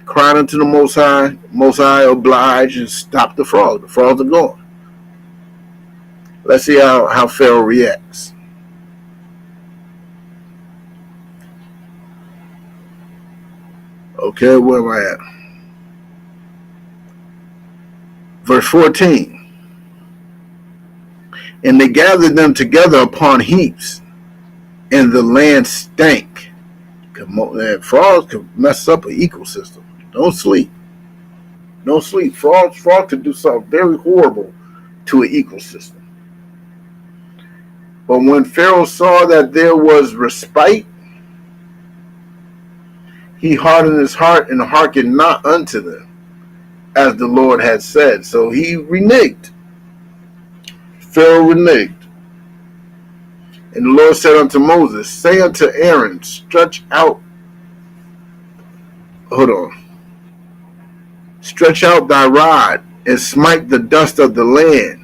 cried unto the Most High. Most High obliged and stopped the frogs. The frogs are gone. Let's see how Pharaoh reacts. Okay, where am I at? Verse 14. And they gathered them together upon heaps, and the land stank. Frogs could mess up an ecosystem. Don't sleep. Don't sleep. Frogs could do something very horrible to an ecosystem. But when Pharaoh saw that there was respite, he hardened his heart and hearkened not unto them, as the Lord had said. So he reneged. Pharaoh reneged. And the Lord said unto Moses, Say unto Aaron, Stretch out thy rod, and smite the dust of the land,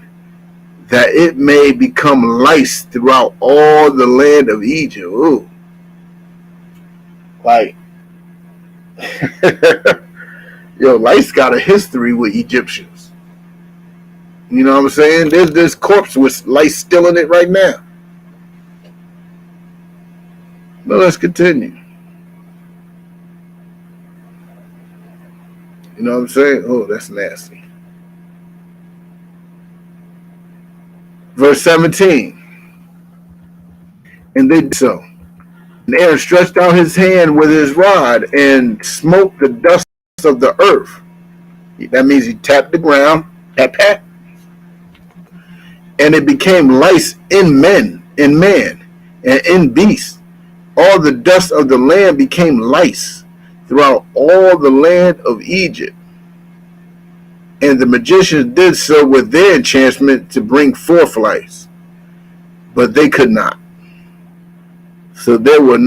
that it may become lice throughout all the land of Egypt. Ooh. Like, yo, lice got a history with Egyptians. You know what I'm saying? There's this corpse with lice still in it right now. But let's continue. You know what I'm saying? Oh, that's nasty. Verse 17. And they did so. And Aaron stretched out his hand with his rod and smote the dust of the earth. That means he tapped the ground, tap, tap. And it became lice in man, and in beasts. All the dust of the land became lice throughout all the land of Egypt. And the magicians did so with their enchantment to bring forth lice, but they could not. So there were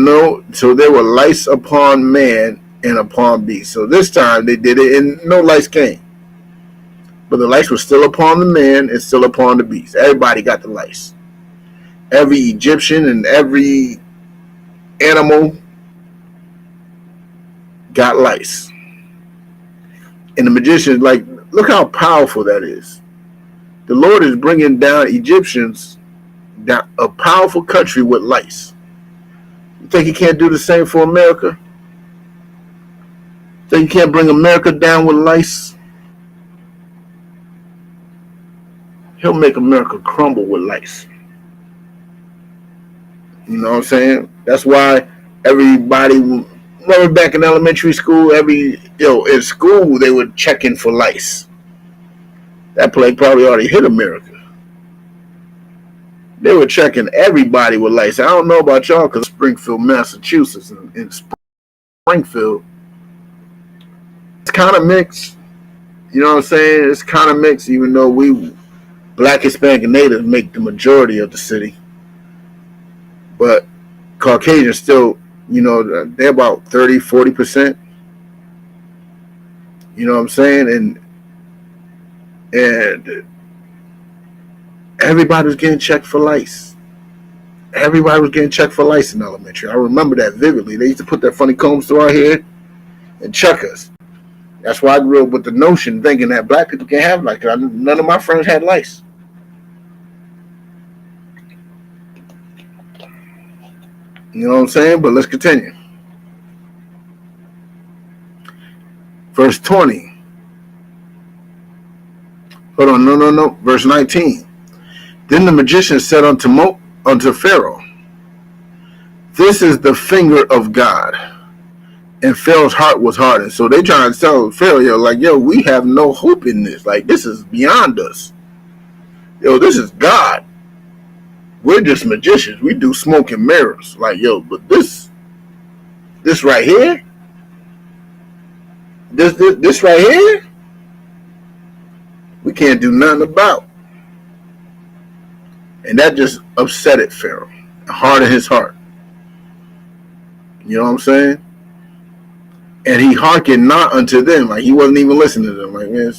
lice upon man and upon beast. So this time they did it and no lice came. But the lice was still upon the man and still upon the beast. Everybody got the lice. Every Egyptian and every animal got lice. And the magicians, like, look how powerful that is. The Lord is bringing down Egyptians, down a powerful country with lice. You think he can't do the same for America? Think he can't bring America down with lice? He'll make America crumble with lice. You know what I'm saying? That's why everybody, remember back in elementary school, in school they were checking for lice. That plague probably already hit America. They were checking everybody with lice. I don't know about y'all, because Springfield, Massachusetts, in spring Springfield. It's kind of mixed. You know what I'm saying? It's kind of mixed, even though we Black, Hispanic, and Native make the majority of the city. But Caucasians still, they're about 30, 40%. You know what I'm saying? And everybody was getting checked for lice. Everybody was getting checked for lice in elementary. I remember that vividly. They used to put their funny combs through our hair and check us. That's why I grew up with the notion thinking that black people can't have lice. None of my friends had lice. You know what I'm saying? But let's continue. Verse 20. Hold on, no. Verse 19. Then the magician said unto Pharaoh, this is the finger of God. And Pharaoh's heart was hardened. So they trying to tell Pharaoh, like, we have no hope in this. Like, this is beyond us. This is God. We're just magicians. We do smoke and mirrors. Like, but this right here, this right here, we can't do nothing about. And that just upset Pharaoh, hardened his heart. You know what I'm saying? And he hearkened not unto them. Like, he wasn't even listening to them. Like, man,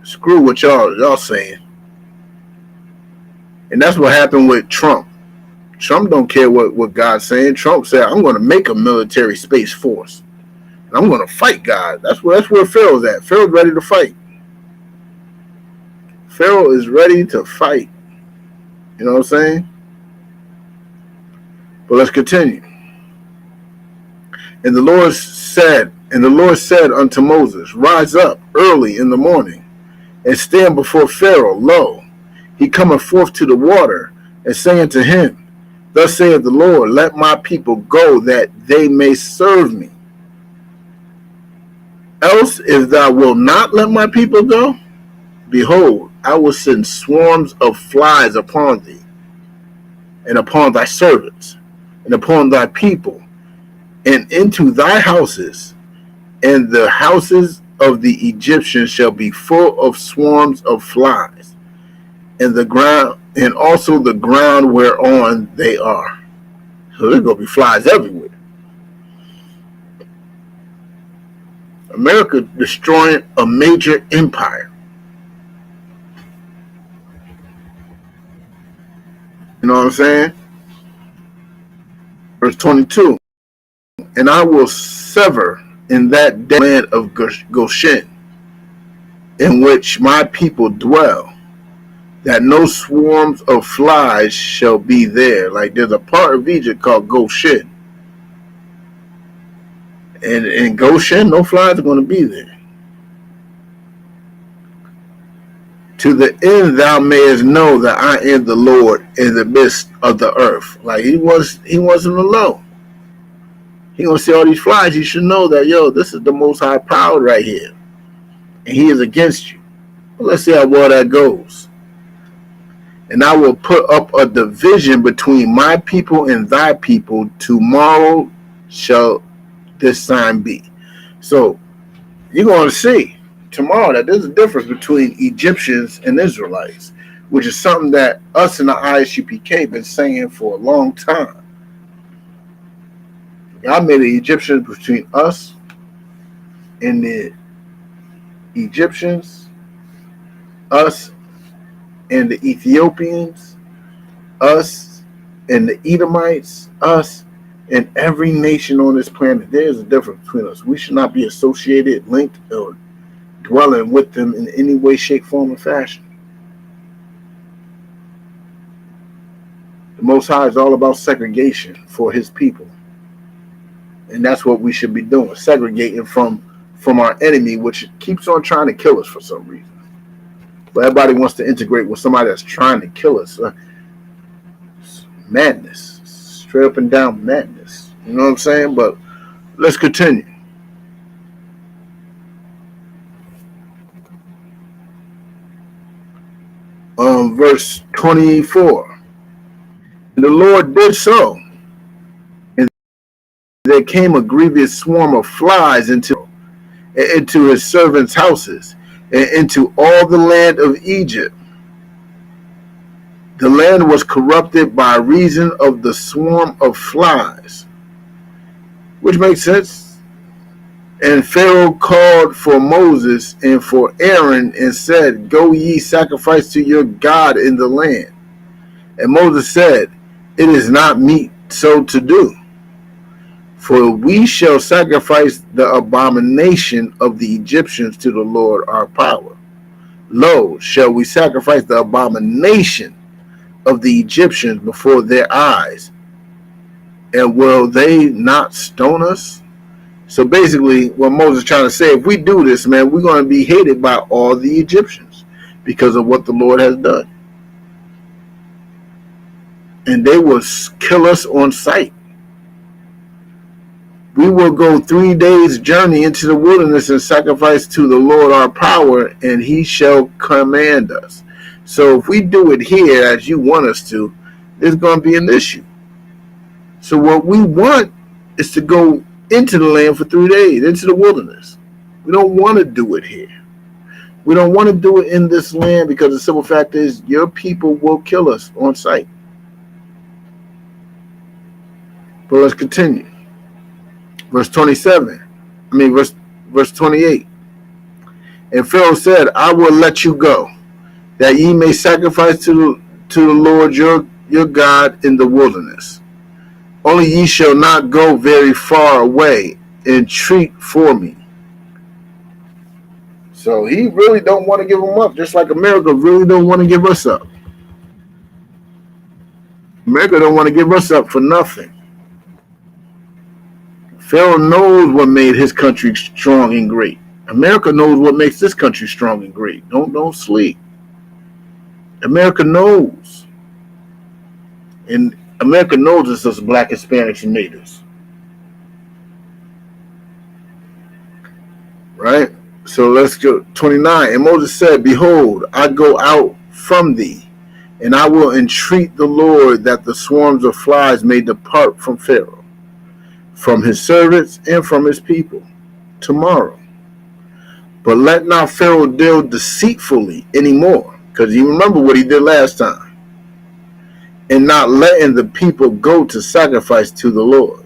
screw what y'all saying. And that's what happened with Trump. Trump don't care what God's saying. Trump said, I'm going to make a military space force. And I'm going to fight God. That's where Pharaoh's at. Pharaoh's ready to fight. Pharaoh is ready to fight. You know what I'm saying? But let's continue. And the Lord said unto Moses, rise up early in the morning, and stand before Pharaoh. Lo, he cometh forth to the water, and say unto him, thus saith the Lord, let my people go, that they may serve me. Else, if thou wilt not let my people go, behold, I will send swarms of flies upon thee, and upon thy servants, and upon thy people, and into thy houses, and the houses of the Egyptians shall be full of swarms of flies, and the ground, and also the ground whereon they are. So there's going to be flies everywhere. America destroying a major empire. You know what I'm saying? Verse 22. And I will sever in that day land of Goshen, in which my people dwell, that no swarms of flies shall be there. Like, there's a part of Egypt called Goshen. And in Goshen, no flies are going to be there. To the end thou mayest know that I am the Lord in the midst of the earth. Like, he wasn't alone. He gonna see all these flies. You should know that, this is the Most High power right here, and he is against you. Well, let's see how well that goes. And I will put up a division between my people and thy people. Tomorrow shall this sign be. So you're going to see tomorrow that there's a difference between Egyptians and Israelites, which is something that us in the ISUPK been saying for a long time. God made the Egyptians between us and the Egyptians, us and the Ethiopians, us and the Edomites, us and every nation on this planet. There is a difference between us. We should not be associated, linked, or dwelling with them in any way, shape, form, or fashion. The Most High is all about segregation for his people. And that's what we should be doing, segregating from our enemy, which keeps on trying to kill us for some reason. But everybody wants to integrate with somebody that's trying to kill us. Madness. Straight up and down madness. You know what I'm saying? But let's continue. Verse 24. And the Lord did so. And they came a grievous swarm of flies into his servants' houses, and into all the land of Egypt. The land was corrupted by reason of the swarm of flies, which makes sense. And Pharaoh called for Moses and for Aaron and said, Go ye sacrifice to your God in the land. And Moses said, It is not meet so to do. For we shall sacrifice the abomination of the Egyptians to the Lord our power. Lo, shall we sacrifice the abomination of the Egyptians before their eyes, and will they not stone us? So basically, what Moses is trying to say, if we do this, man, we're going to be hated by all the Egyptians because of what the Lord has done. And they will kill us on sight. We will go 3 days' journey into the wilderness and sacrifice to the Lord our power, and he shall command us. So if we do it here as you want us to, there's going to be an issue. So what we want is to go into the land for 3 days, into the wilderness. We don't want to do it here. We don't want to do it in this land because the simple fact is your people will kill us on sight. But let's continue. Verse 28. And Pharaoh said, I will let you go, that ye may sacrifice to the Lord your God in the wilderness. Only ye shall not go very far away. Entreat for me. So he really don't want to give them up, just like America really don't want to give us up. America don't want to give us up for nothing. Pharaoh knows what made his country strong and great. America knows what makes this country strong and great. Don't sleep. America knows. And America knows it's us black, Hispanics, and natives. Right? So let's go. 29. And Moses said, Behold, I go out from thee, and I will entreat the Lord that the swarms of flies may depart from Pharaoh, from his servants, and from his people tomorrow. But let not Pharaoh deal deceitfully anymore, because you remember what he did last time, and not letting the people go to sacrifice to the Lord.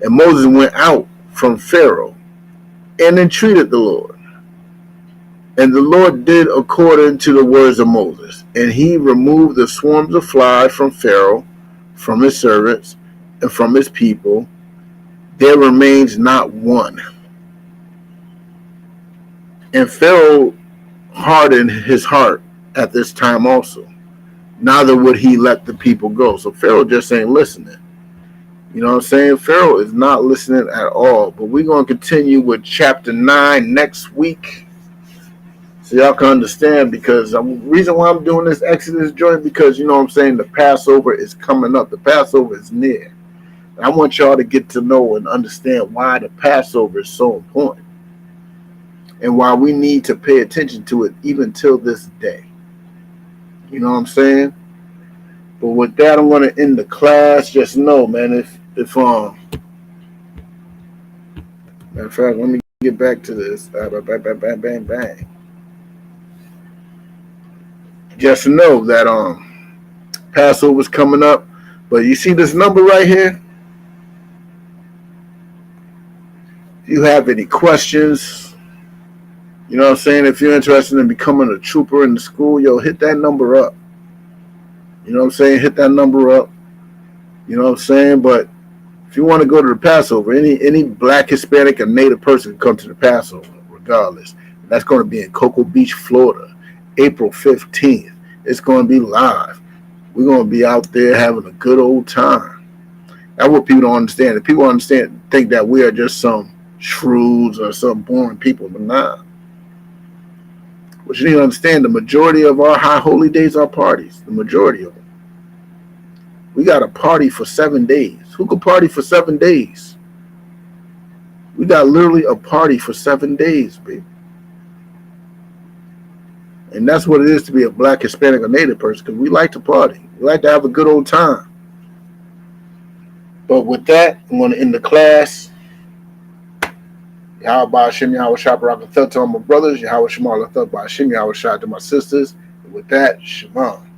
And Moses went out from Pharaoh and entreated the Lord. And the Lord did according to the words of Moses, and he removed the swarms of flies from Pharaoh, from his servants, and from his people. There remains not one. And Pharaoh hardened his heart at this time also. Neither would he let the people go. So Pharaoh just ain't listening. You know what I'm saying? Pharaoh is not listening at all. But we're going to continue with chapter 9 next week, so y'all can understand, because the reason why I'm doing this Exodus joint, because, you know what I'm saying, the Passover is coming up. The Passover is near. I want y'all to get to know and understand why the Passover is so important and why we need to pay attention to it even till this day. You know what I'm saying? But with that, I'm going to end the class. Just know, man, if matter of fact, let me get back to this. Bang. Just know that Passover's coming up. But you see this number right here? If you have any questions, you know what I'm saying? If you're interested in becoming a trooper in the school, hit that number up. You know what I'm saying? Hit that number up. You know what I'm saying? But if you want to go to the Passover, any black, Hispanic, or Native person can come to the Passover, regardless. That's going to be in Cocoa Beach, Florida, April 15th. It's going to be live. We're going to be out there having a good old time. That's what people don't understand. If people think that we are just some shrewds or some boring people, but nah. But you need to understand, the majority of our high holy days are parties. The majority of them. We got a party for 7 days. Who could party for 7 days? We got literally a party for 7 days, baby. And that's what it is to be a black, Hispanic, or Native person, because we like to party. We like to have a good old time. But with that, I'm going to end the class. Yahweh Hashem Yahweh Shah Barak to all my brothers. Yahweh Shemar Lathab Hashem Yahweh Shah to my sisters. And with that, Shalom.